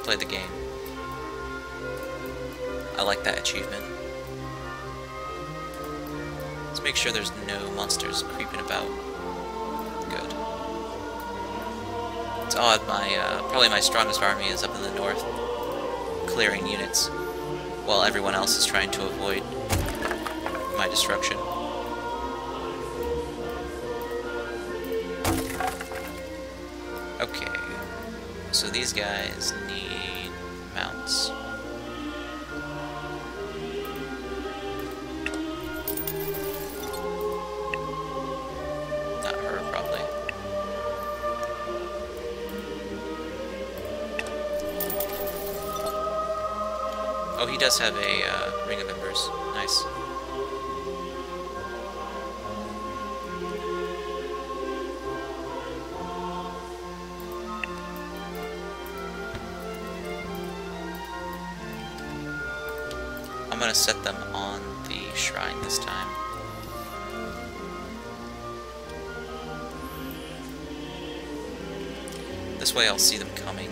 play the game. I like that achievement. Make sure there's no monsters creeping about. Good. It's odd, probably my strongest army is up in the north, clearing units, while everyone else is trying to avoid my destruction. Okay, so these guys need mounts. Not her, probably. Oh, he does have a Ring of Embers. Nice. I'm gonna set them on the shrine this time. This way I'll see them coming.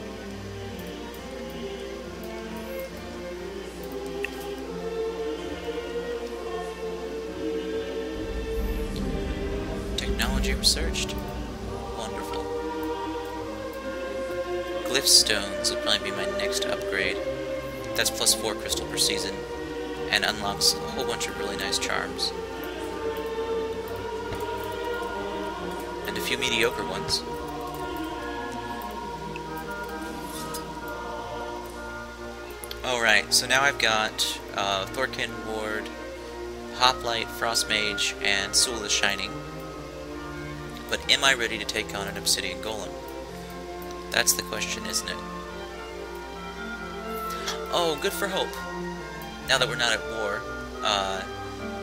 Technology researched. Wonderful. Glyph stones will probably be my next upgrade. That's +4 crystal per season, and unlocks a whole bunch of really nice charms. And a few mediocre ones. Alright, so now I've got Thorkin Ward, Hoplite, Frostmage, and Soul is Shining. But am I ready to take on an Obsidian Golem? That's the question, isn't it? Oh, good for Hope. Now that we're not at war,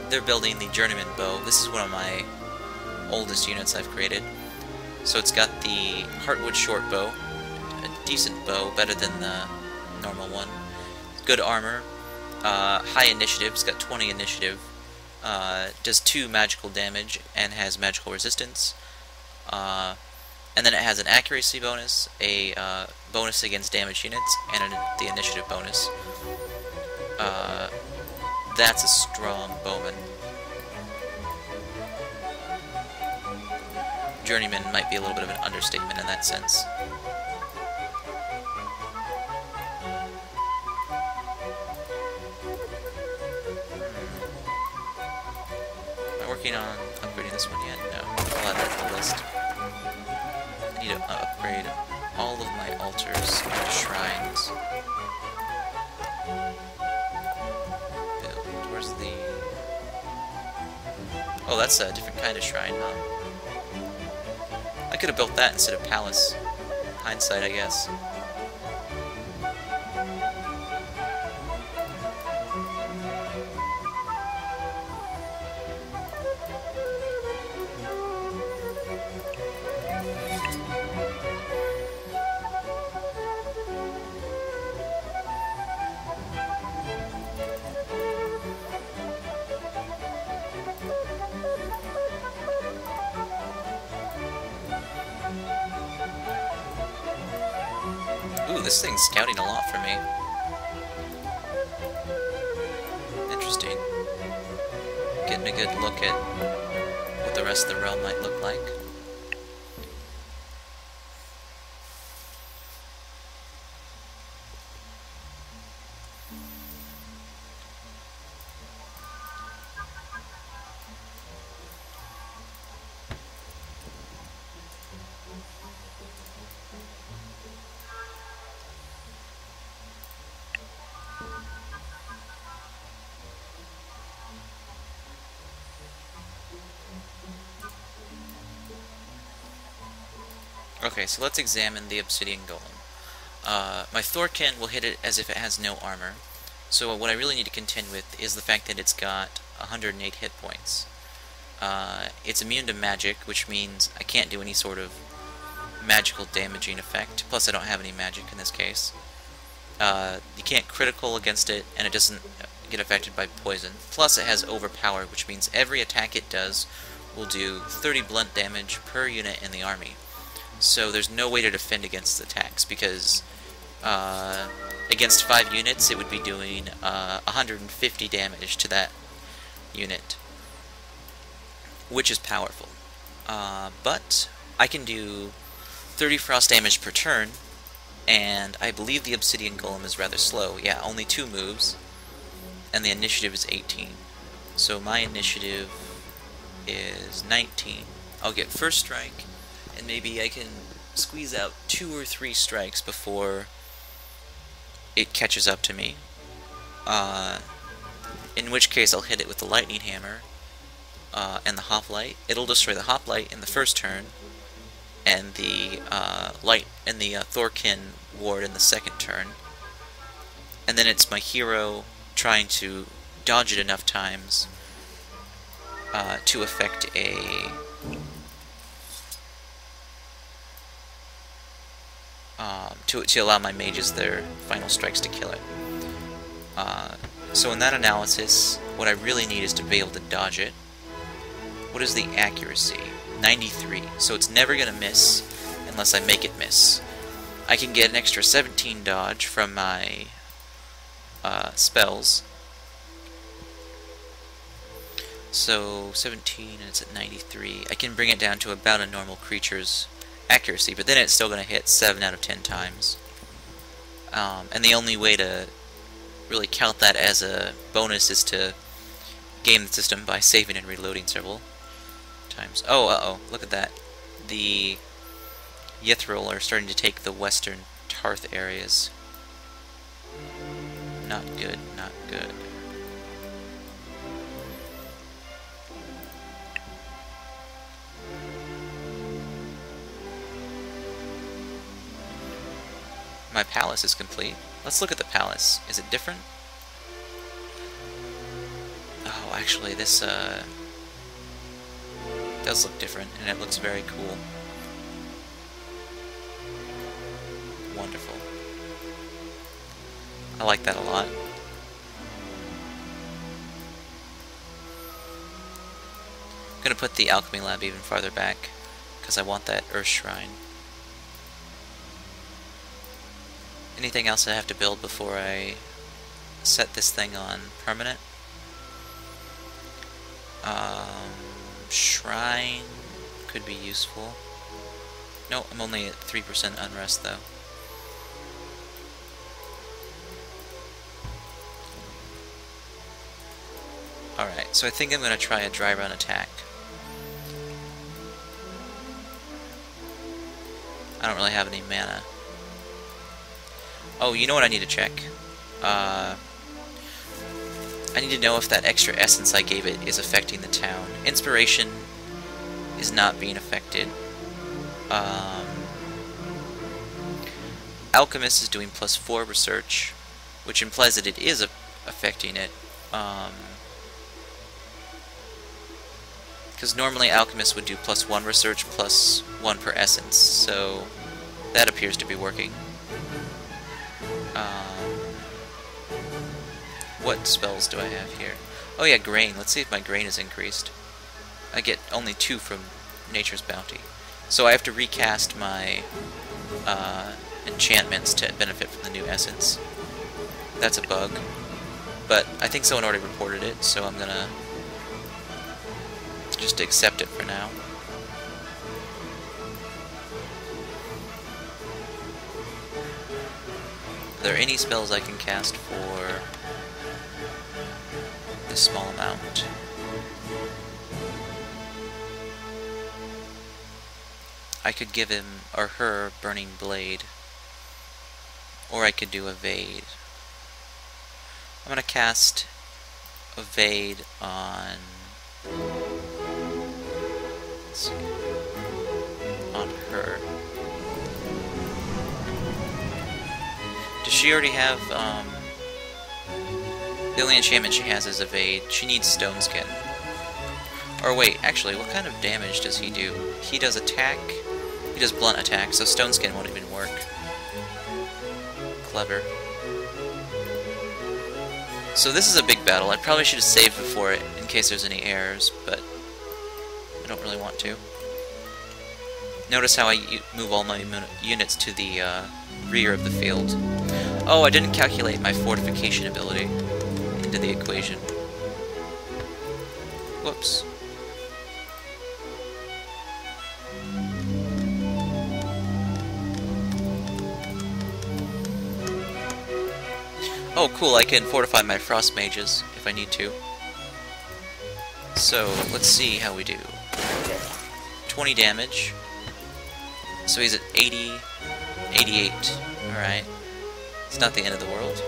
they're building the Journeyman Bow. This is one of my oldest units I've created. So it's got the Heartwood Short Bow, a decent bow, better than the normal one. Good armor, high initiative, it's got 20 initiative, does 2 magical damage, and has magical resistance. And then it has an accuracy bonus, a bonus against damaged units, and the initiative bonus. That's a strong bowman. Journeyman might be a little bit of an understatement in that sense. Am I working on upgrading this one yet? No. I'll add that to the list. I need to upgrade all of my altars and shrines. Where's the... Oh, that's a different kind of shrine, huh? I could have built that instead of palace. Hindsight, I guess. Ooh, this thing's scouting a lot for me. Interesting. Getting a good look at what the rest of the realm might look like. Okay, so let's examine the Obsidian Golem. My Thorkin will hit it as if it has no armor. So what I really need to contend with is the fact that it's got 108 hit points. It's immune to magic, which means I can't do any sort of magical damaging effect. Plus I don't have any magic in this case. You can't critical against it, and it doesn't get affected by poison. Plus it has overpower, which means every attack it does will do 30 blunt damage per unit in the army. So there's no way to defend against attacks, because against 5 units it would be doing 150 damage to that unit. which is powerful. But I can do 30 frost damage per turn, and I believe the obsidian golem is rather slow. Yeah, only 2 moves, and the initiative is 18. So my initiative is 19. I'll get first strike, and maybe I can squeeze out 2 or 3 strikes before it catches up to me. In which case I'll hit it with the lightning hammer and the hoplite. It'll destroy the hoplite in the first turn, and the Thorkin ward in the second turn. And then it's my hero trying to dodge it enough times to affect to allow my mages their final strikes to kill it. So in that analysis, what I really need is to be able to dodge it. What is the accuracy? 93. So it's never going to miss unless I make it miss. I can get an extra 17 dodge from my spells. So 17 and it's at 93. I can bring it down to about a normal creature's accuracy, but then it's still going to hit 7 out of 10 times. And the only way to really count that as a bonus is to game the system by saving and reloading several times. Oh, uh-oh, look at that. The Yithril are starting to take the western Tarth areas. Not good, not good. My palace is complete. Let's look at the palace. Is it different? Oh, actually, this does look different, and it looks very cool. Wonderful. I like that a lot. I'm gonna put the alchemy lab even farther back, because I want that Earth Shrine. Anything else I have to build before I set this thing on permanent? Shrine could be useful. No, I'm only at 3% unrest though. Alright, so I think I'm going to try a dry run attack. I don't really have any mana. Oh, you know what I need to check? I need to know if that extra essence I gave it is affecting the town. Inspiration is not being affected. Alchemist is doing +4 research, which implies that it is affecting it. Because normally Alchemist would do +1 research +1 per essence, so that appears to be working. What spells do I have here? Oh yeah, grain. Let's see if my grain is increased. I get only 2 from Nature's Bounty. So I have to recast my enchantments to benefit from the new essence. That's a bug. But I think someone already reported it, so I'm gonna just accept it for now. Are there any spells I can cast for this small amount? I could give him or her Burning Blade, or I could do Evade. I'm gonna cast Evade on, let's see, on her. Does she already have, the only enchantment she has is Evade. She needs Stone Skin. Or wait, actually, what kind of damage does he do? He does attack. He does blunt attack, so Stone Skin won't even work. Clever. So this is a big battle. I probably should have saved before it, in case there's any errors, but I don't really want to. Notice how I move all my units to the rear of the field. Oh, I didn't calculate my fortification ability into the equation. Whoops. Oh, cool, I can fortify my frost mages if I need to. So, let's see how we do. 20 damage. So he's at 80, 88. Alright. It's not the end of the world.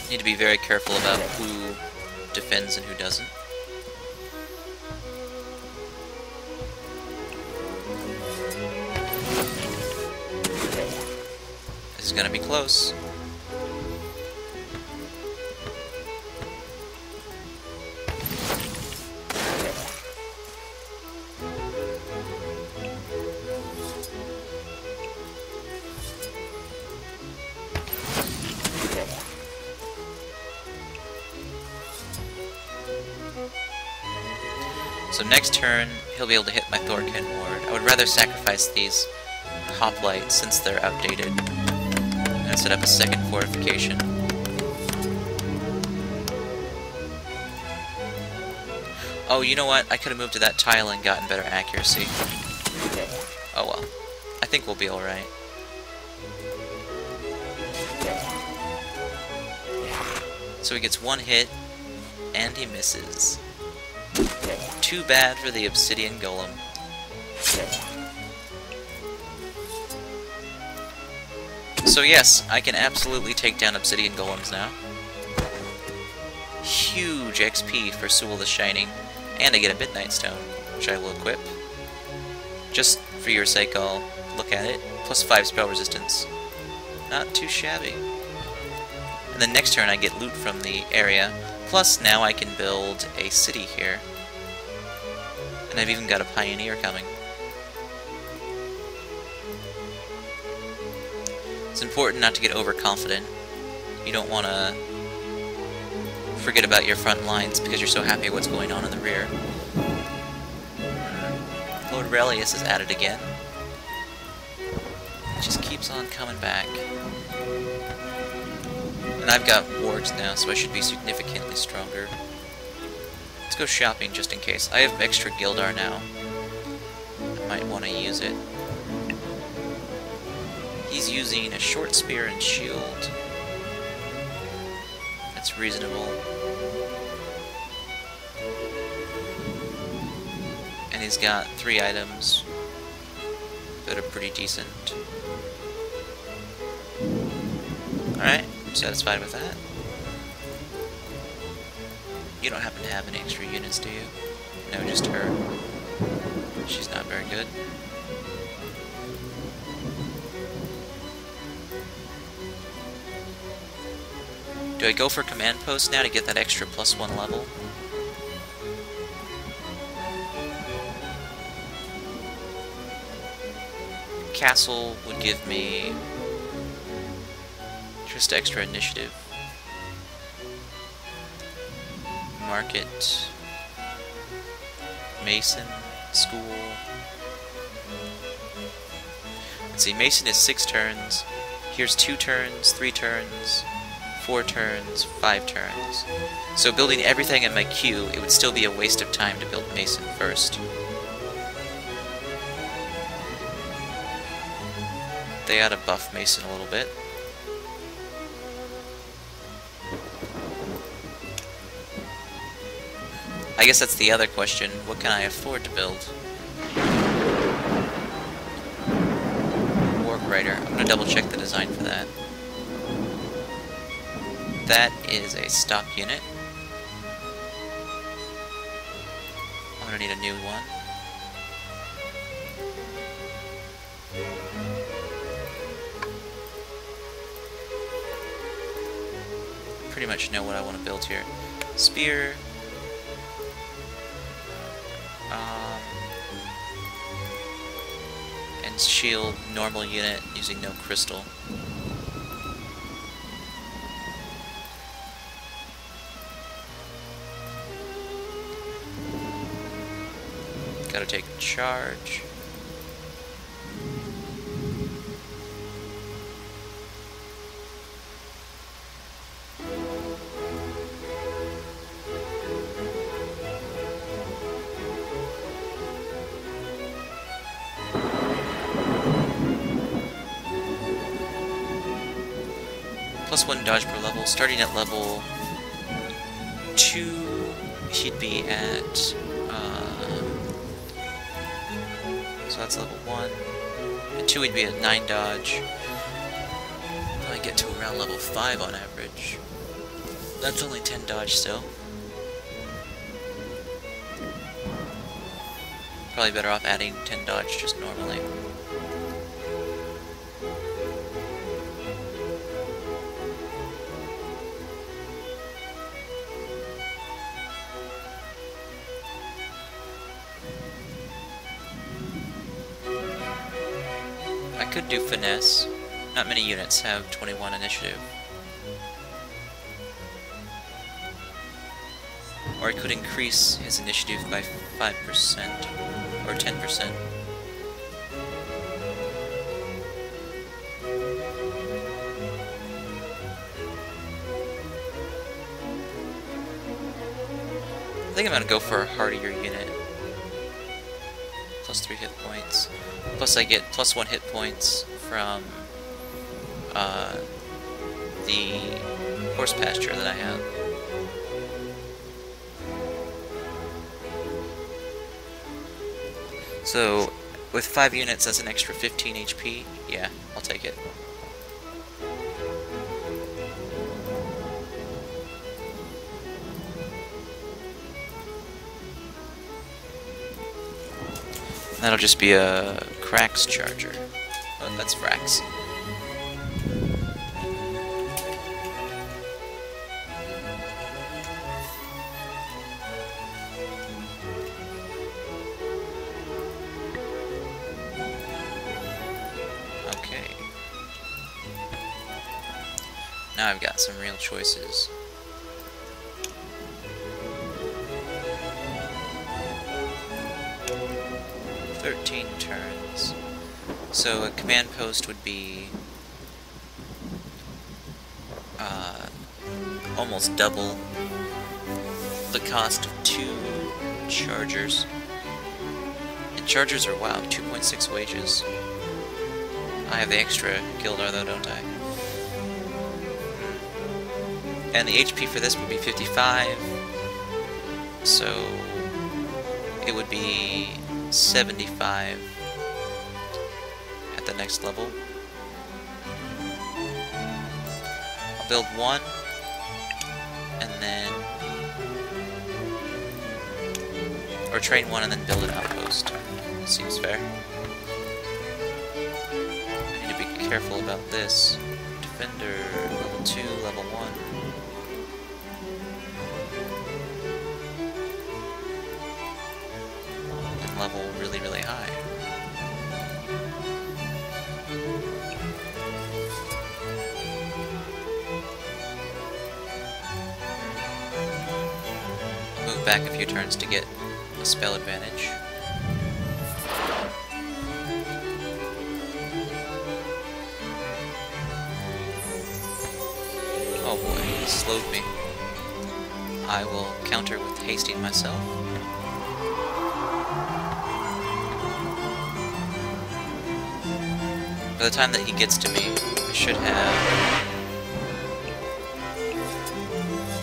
Need to be very careful about who defends and who doesn't. This is gonna be close. So next turn, he'll be able to hit my Thorkin ward. I would rather sacrifice these hoplites since they're outdated and set up a second fortification. Oh, you know what? I could have moved to that tile and gotten better accuracy. Oh well. I think we'll be alright. So he gets one hit, and he misses. Too bad for the obsidian golem. So yes, I can absolutely take down obsidian golems now. Huge XP for Sewell the Shining. And I get a Midnight Stone, which I will equip. Just for your sake, I'll look at it. Plus 5 spell resistance. Not too shabby. And then next turn I get loot from the area. Plus now I can build a city here. And I've even got a pioneer coming. It's important not to get overconfident. You don't want to forget about your front lines because you're so happy what's going on in the rear. Lord Relius is at it again. It just keeps on coming back. And I've got wards now, so I should be significantly stronger. Let's go shopping just in case. I have extra Gildar now. I might want to use it. He's using a short spear and shield. That's reasonable. And he's got 3 items that are pretty decent. Alright, I'm satisfied with that. You don't happen to have any extra units, do you? No, just her. She's not very good. Do I go for command post now to get that extra +1 level? Castle would give me just extra initiative. Market, Mason, school. Let's see, Mason is 6 turns. Here's 2 turns, 3 turns, 4 turns, 5 turns. So building everything in my queue, it would still be a waste of time to build Mason first. They ought to buff Mason a little bit. I guess that's the other question. What can I afford to build? Warg Rider. I'm gonna double check the design for that. That is a stock unit. I'm gonna need a new one. Pretty much know what I want to build here. Spear. And shield, normal unit, using no crystal. Gotta take a charge. +1 dodge per level. Starting at level 2, he'd be at... so that's level 1. At 2, he'd be at 9 dodge. I get to around level 5 on average. That's only 10 dodge still. Probably better off adding 10 dodge just normally. I could do finesse. Not many units have 21 initiative. Or I could increase his initiative by 5% or 10%. I think I'm gonna go for a hardier unit. +3 hit points. Plus I get +1 hit points from the horse pasture that I have. So, with 5 units, that's an extra 15 HP. Yeah, I'll take it. That'll just be a Krax charger. Oh, that's Krax. Okay. Now I've got some real choices. Turns. So a command post would be almost double the cost of 2 chargers. And chargers are, wow, 2.6 wages. I have the extra Gildar though, don't I? And the HP for this would be 55. So it would be 75 at the next level. I'll build 1 and then, or train 1 and then build an outpost. Seems fair. I need to be careful about this. Defender, level 2, level 1. Level really, really high. Move back a few turns to get a spell advantage. Oh boy, he slowed me. I will counter with hasting myself. By the time that he gets to me, I should have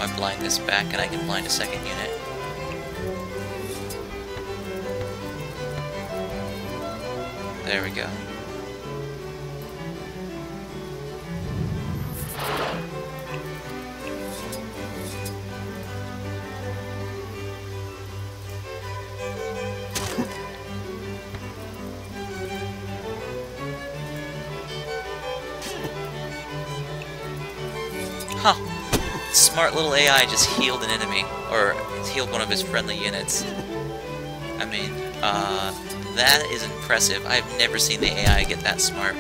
my blindness back, and I can blind a second unit. There we go. Huh. Smart little AI just healed an enemy, or healed one of his friendly units. I mean, that is impressive. I've never seen the AI get that smart.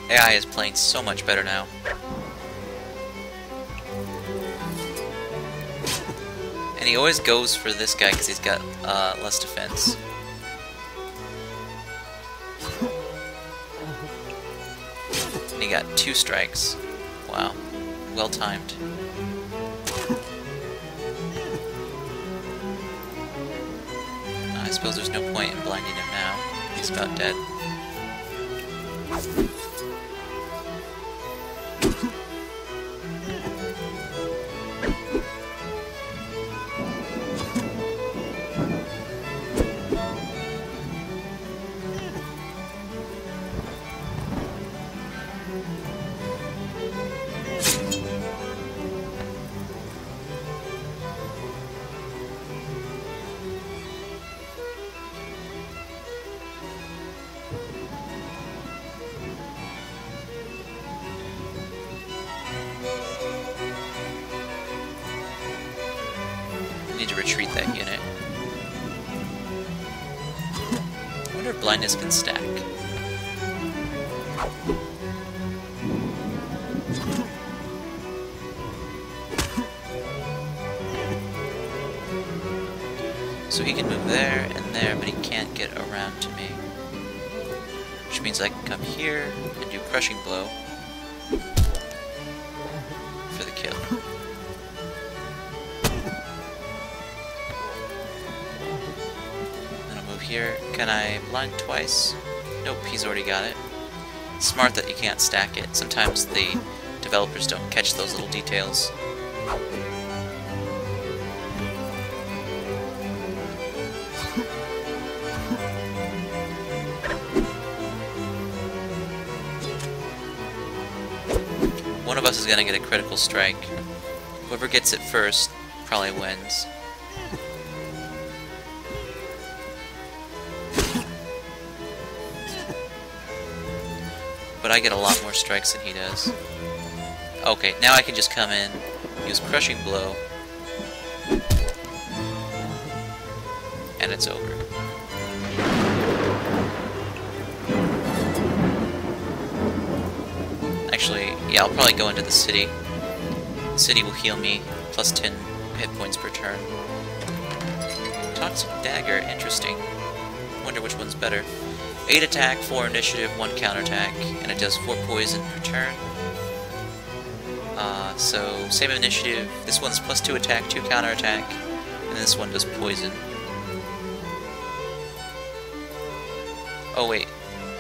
AI is playing so much better now. And he always goes for this guy because he's got less defense. And he got 2 strikes. Wow. Well timed. I suppose there's no point in blinding him now. He's about dead. Need to retreat that unit. I wonder if blindness can stack. So he can move there and there, but he can't get around to me. Which means I can come here and do crushing blow for the kill. Here. Can I blind twice? Nope, he's already got it. Smart that you can't stack it. Sometimes the developers don't catch those little details. One of us is gonna get a critical strike. Whoever gets it first probably wins. But I get a lot more strikes than he does. Okay, now I can just come in, use crushing blow, and it's over. Actually, yeah, I'll probably go into the city. The city will heal me, plus 10 hit points per turn. Toxic Dagger, interesting. Wonder which one's better. 8 attack, 4 initiative, 1 counterattack, and it does 4 poison per turn. So, same initiative. This one's plus 2 attack, 2 counterattack, and this one does poison. Oh wait,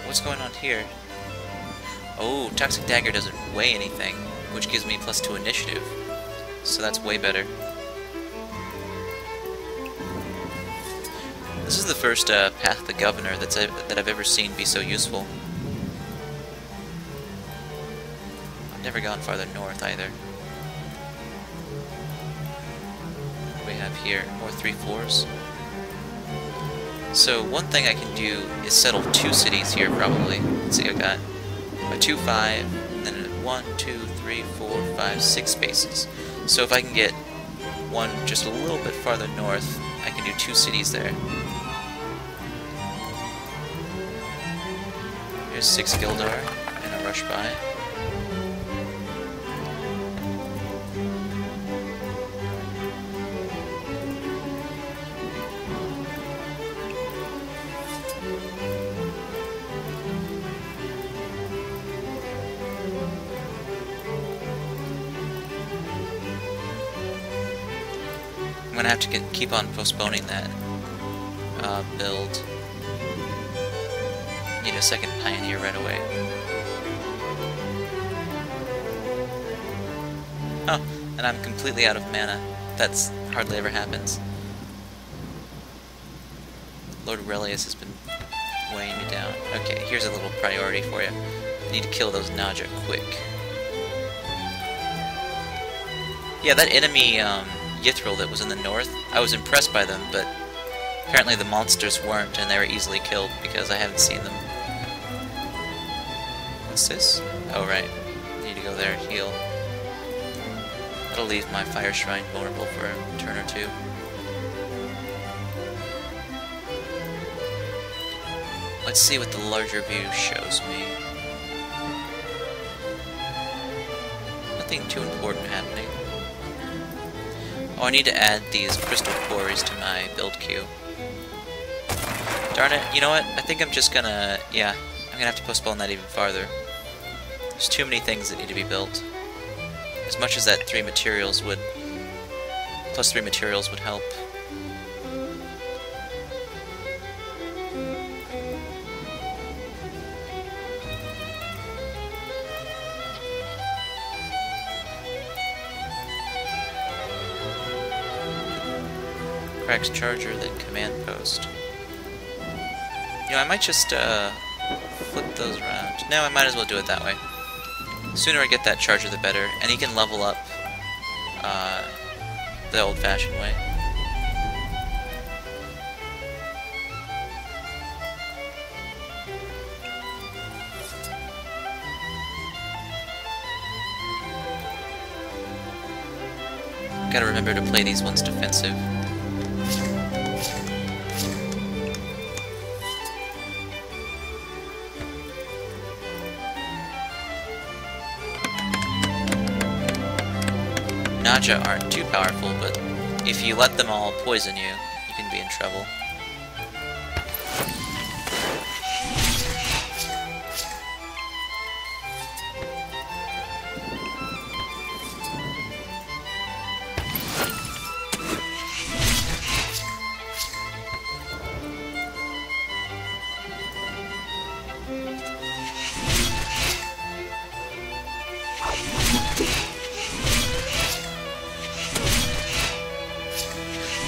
what's going on here? Oh, Toxic Dagger doesn't weigh anything, which gives me plus 2 initiative. So that's way better. This is the first Path of the Governor that I've ever seen be so useful. I've never gone farther north either. What do we have here? More 3/4s. So one thing I can do is settle 2 cities here probably. Let's see, I got a 2-5, and then a 1, 2, 3, 4, 5, 6 spaces. So if I can get one just a little bit farther north, I can do 2 cities there. Here's 6 Gildar, and a rush by. I'm gonna have to keep on postponing that build. Need a second pioneer right away. Oh, and I'm completely out of mana. That's hardly ever happens. Lord Aurelius has been weighing me down. Okay, here's a little priority for you. I need to kill those Naja quick. Yeah, that enemy Yithril that was in the north, I was impressed by them, but apparently the monsters weren't, and they were easily killed because I haven't seen them. What's this? Oh, right. Need to go there, heal. That'll leave my Fire Shrine vulnerable for a turn or 2. Let's see what the larger view shows me. Nothing too important happening. Oh, I need to add these crystal quarries to my build queue. Darn it, you know what? I think I'm just gonna... yeah, I'm gonna have to postpone that even farther. There's too many things that need to be built. As much as that 3 materials would... plus 3 materials would help. Krax Charger, then Command Post. You know, I might just flip those around. No, I might as well do it that way. The sooner I get that Charger, the better. And he can level up the old-fashioned way. Gotta remember to play these ones defensive. Naja aren't too powerful, but if you let them all poison you, you can be in trouble.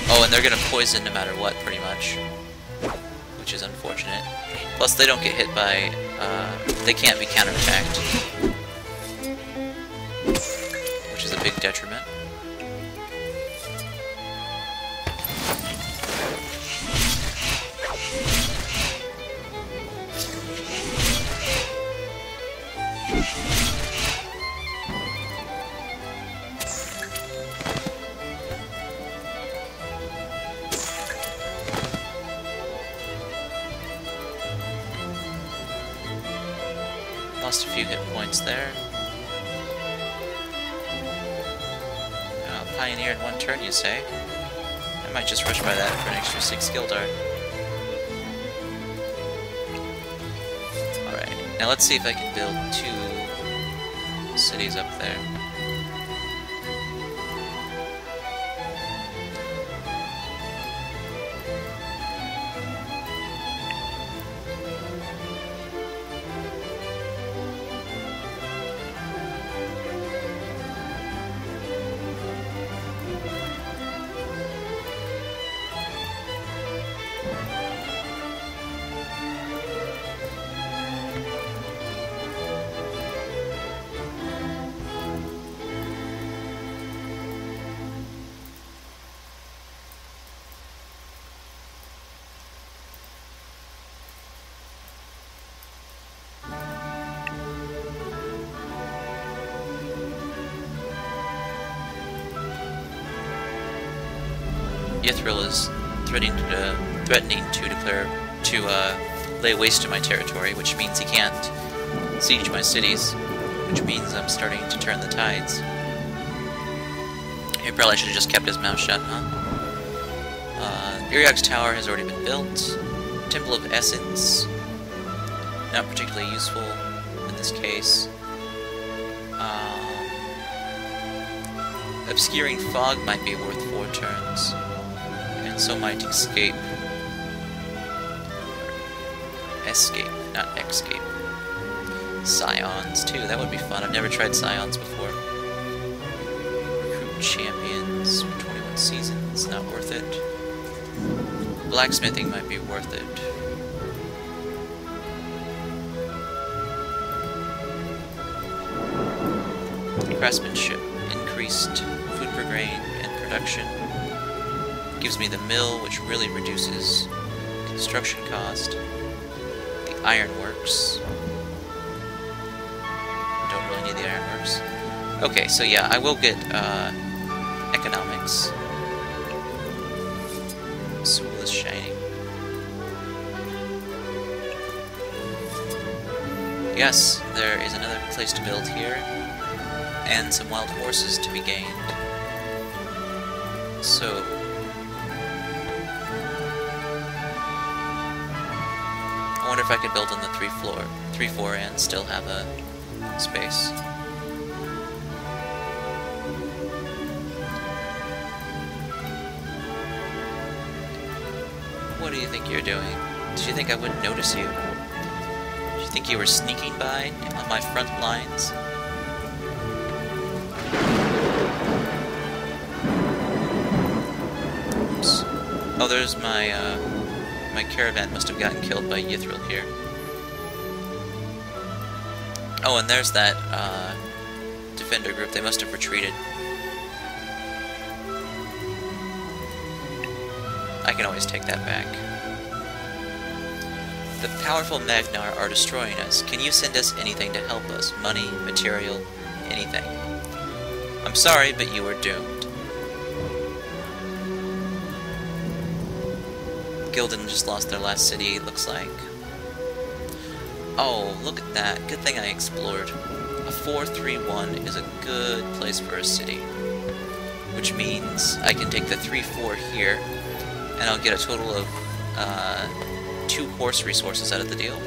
Oh, and they're gonna poison no matter what, pretty much. Which is unfortunate. Plus, they don't get hit by, they can't be counterattacked. Which is a big detriment. Lost a few hit points there. Pioneer in one turn, you say? I might just rush by that for an extra 6 skill dart. Alright, now let's see if I can build 2 cities up there. Yithril is threatening to lay waste to my territory, which means he can't siege my cities, which means I'm starting to turn the tides. He probably should have just kept his mouth shut, huh? Uriak's Tower has already been built. Temple of Essence, not particularly useful in this case. Obscuring Fog might be worth 4 turns. And so might Escape. Escape, not Escape. Scions, too. That would be fun. I've never tried Scions before. Recruit Champions for 21 seasons. Not worth it. Blacksmithing might be worth it. Craftsmanship. Increased food per grain and production. Gives me the mill, which really reduces construction cost. The ironworks. Don't really need the ironworks. Okay, so yeah, I will get economics. Soul is shining. Yes, there is another place to build here, and some wild horses to be gained. So I wonder if I could build on the 3-4 and still have a space. What do you think you're doing? Did you think I wouldn't notice you? Did you think you were sneaking by on my front lines? Oops. Oh, there's my, my caravan must have gotten killed by Yithril here. Oh, and there's that, defender group. They must have retreated. I can always take that back. The powerful Magnar are destroying us. Can you send us anything to help us? Money, material, anything. I'm sorry, but you are doomed. Gilden just lost their last city, it looks like. Oh, look at that. Good thing I explored. A 4-3-1 is a good place for a city. Which means I can take the 3-4 here, and I'll get a total of 2 horse resources out of the deal.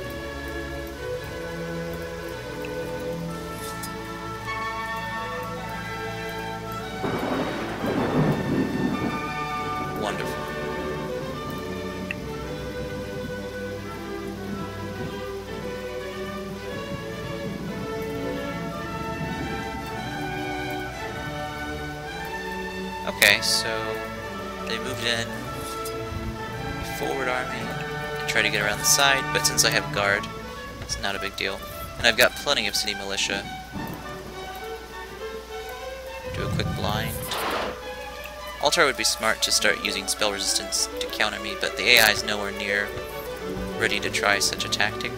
Wonderful. Okay, so they moved in forward army and try to get around the side, but since I have guard, it's not a big deal. And I've got plenty of city militia. Do a quick blind. Altar would be smart to start using spell resistance to counter me, but the AI is nowhere near ready to try such a tactic.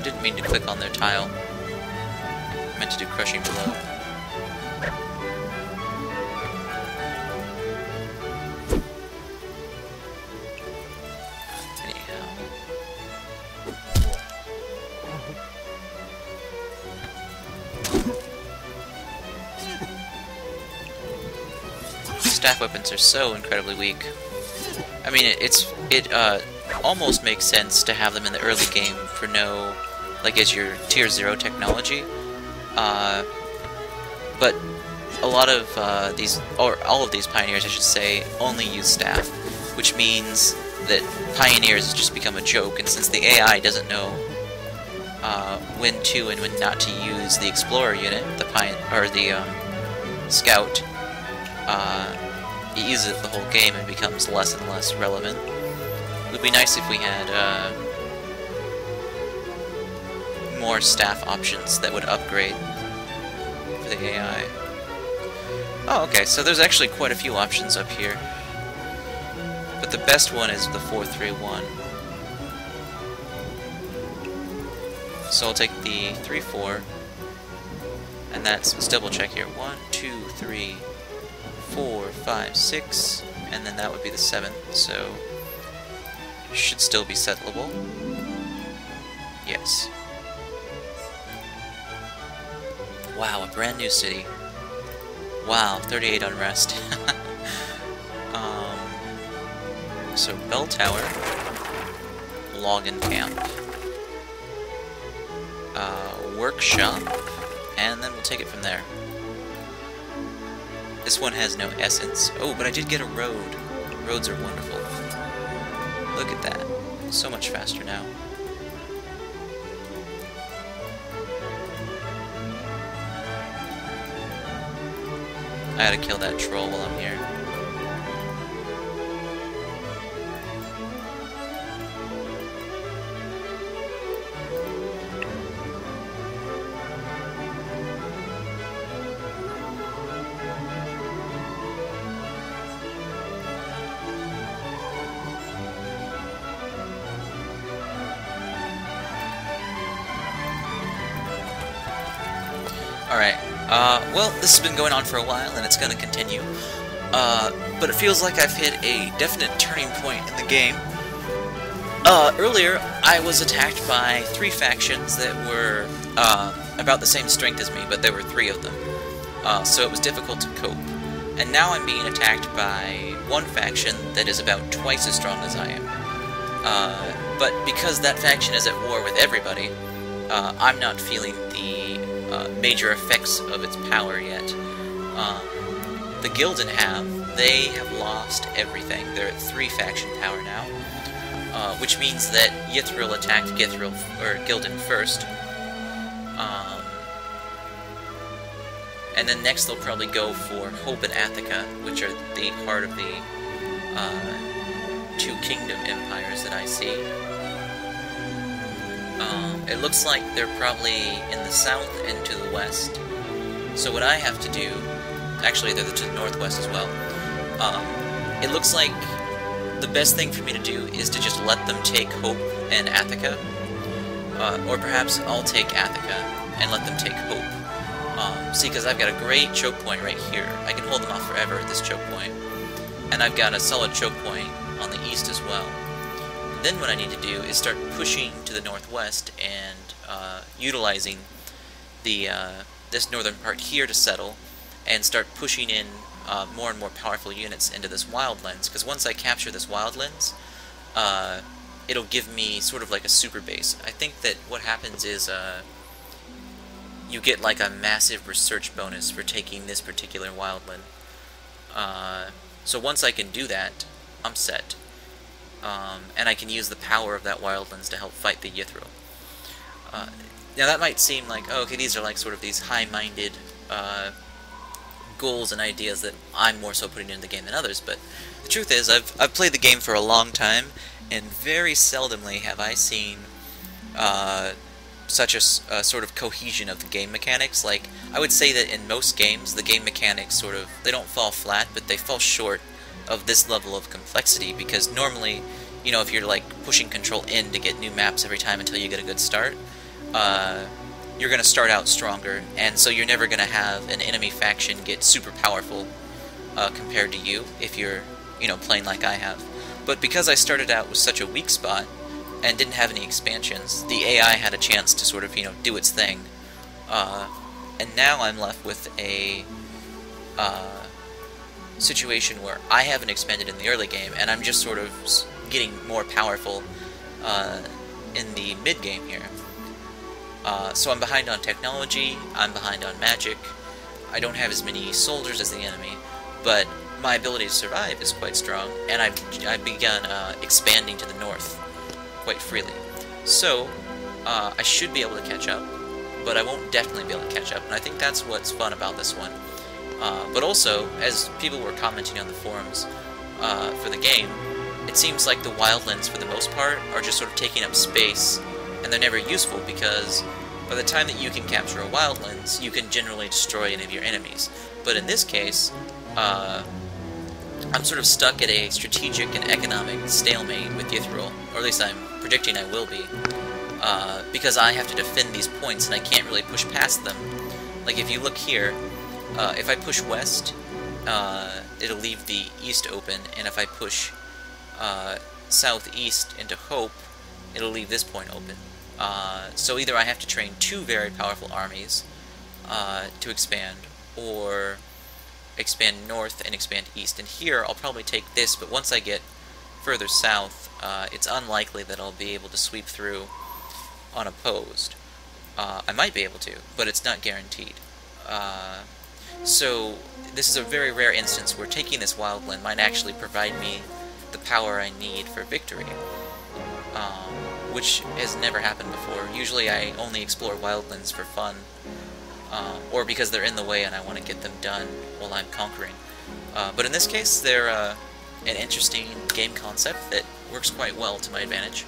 Didn't mean to click on their tile. Meant to do crushing blow. Anyhow. Staff weapons are so incredibly weak. I mean, it almost makes sense to have them in the early game for no, like, as your tier 0 technology. But a lot of these, or all of these pioneers, I should say, only use staff, which means that pioneers has just become a joke. And since the AI doesn't know when to and when not to use the explorer unit, the scout, it uses it the whole game and becomes less and less relevant. It would be nice if we had more staff options that would upgrade for the AI. Oh, okay, so there's actually quite a few options up here. But the best one is the 4-3-1. So I'll take the 3-4, and let's double check here. 1, 2, 3, 4, 5, 6, and then that would be the 7th, so should still be settleable. Yes. Wow, a brand new city. Wow, 38 unrest. So bell tower, login camp, workshop, and then we'll take it from there. This one has no essence. Oh, but I did get a road. Roads are wonderful. Look at that. So much faster now. I gotta kill that troll while I'm here. Alright, well, this has been going on for a while, and it's going to continue. But it feels like I've hit a definite turning point in the game. Earlier, I was attacked by 3 factions that were about the same strength as me, but there were 3 of them. So it was difficult to cope. And now I'm being attacked by 1 faction that is about twice as strong as I am. But because that faction is at war with everybody, I'm not feeling the major effects of its power yet. The the Gilden they have lost everything. They're at 3 faction power now, which means that Yithril attacked Gilden first. And then next they'll probably go for Hope and Attica, which are the heart of the 2 kingdom empires that I see. It looks like they're probably in the south and to the west. So what I have to do, actually they're to the northwest as well. It looks like the best thing for me to do is to just let them take Hope and Attica. Or perhaps I'll take Attica and let them take Hope. See, because I've got a great choke point right here. I can hold them off forever at this choke point. And I've got a solid choke point on the east as well. Then what I need to do is start pushing to the northwest and utilizing the this northern part here to settle, and start pushing in more and more powerful units into this wildlands. Because once I capture this wildlands, it'll give me sort of like a super base. I think that what happens is you get like a massive research bonus for taking this particular wildland. So once I can do that, I'm set. And I can use the power of that wildlands to help fight the Yithril. Now that might seem like, oh, okay, these are like sort of these high-minded goals and ideas that I'm more so putting into the game than others, but the truth is I've played the game for a long time, and very seldomly have I seen such a sort of cohesion of the game mechanics. Like, I would say that in most games, the game mechanics sort of, they don't fall flat, but they fall short of this level of complexity, because normally, you know, if you're like pushing control in to get new maps every time until you get a good start, you're going to start out stronger, and so you're never going to have an enemy faction get super powerful compared to you if you're, you know, playing like I have. But because I started out with such a weak spot and didn't have any expansions, the AI had a chance to sort of, you know, do its thing. And now I'm left with a situation where I haven't expanded in the early game, and I'm just sort of getting more powerful in the mid-game here. So I'm behind on technology, I'm behind on magic, I don't have as many soldiers as the enemy, but my ability to survive is quite strong, and I've begun expanding to the north quite freely. So, I should be able to catch up, but I won't definitely be able to catch up, and I think that's what's fun about this one. But also, as people were commenting on the forums for the game, it seems like the wildlands, for the most part, are just sort of taking up space, and they're never useful, because by the time that you can capture a wildlands, you can generally destroy any of your enemies. But in this case, I'm sort of stuck at a strategic and economic stalemate with Yithril, or at least I'm predicting I will be, because I have to defend these points and I can't really push past them. Like, if you look here, if I push west, it'll leave the east open, and if I push southeast into Hope, it'll leave this point open. So either I have to train 2 very powerful armies to expand, or expand north and expand east. And here I'll probably take this, but once I get further south, it's unlikely that I'll be able to sweep through unopposed. I might be able to, but it's not guaranteed. So this is a very rare instance where taking this wildland might actually provide me the power I need for victory, which has never happened before. Usually I only explore wildlands for fun, or because they're in the way and I want to get them done while I'm conquering. But in this case, they're an interesting game concept that works quite well to my advantage.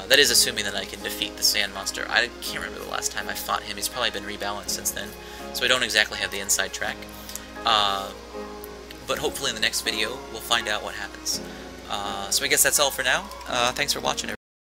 That is assuming that I can defeat the Sand Monster. I can't remember the last time I fought him. He's probably been rebalanced since then, so I don't exactly have the inside track. But hopefully in the next video, we'll find out what happens. So I guess that's all for now. Thanks for watching, everybody.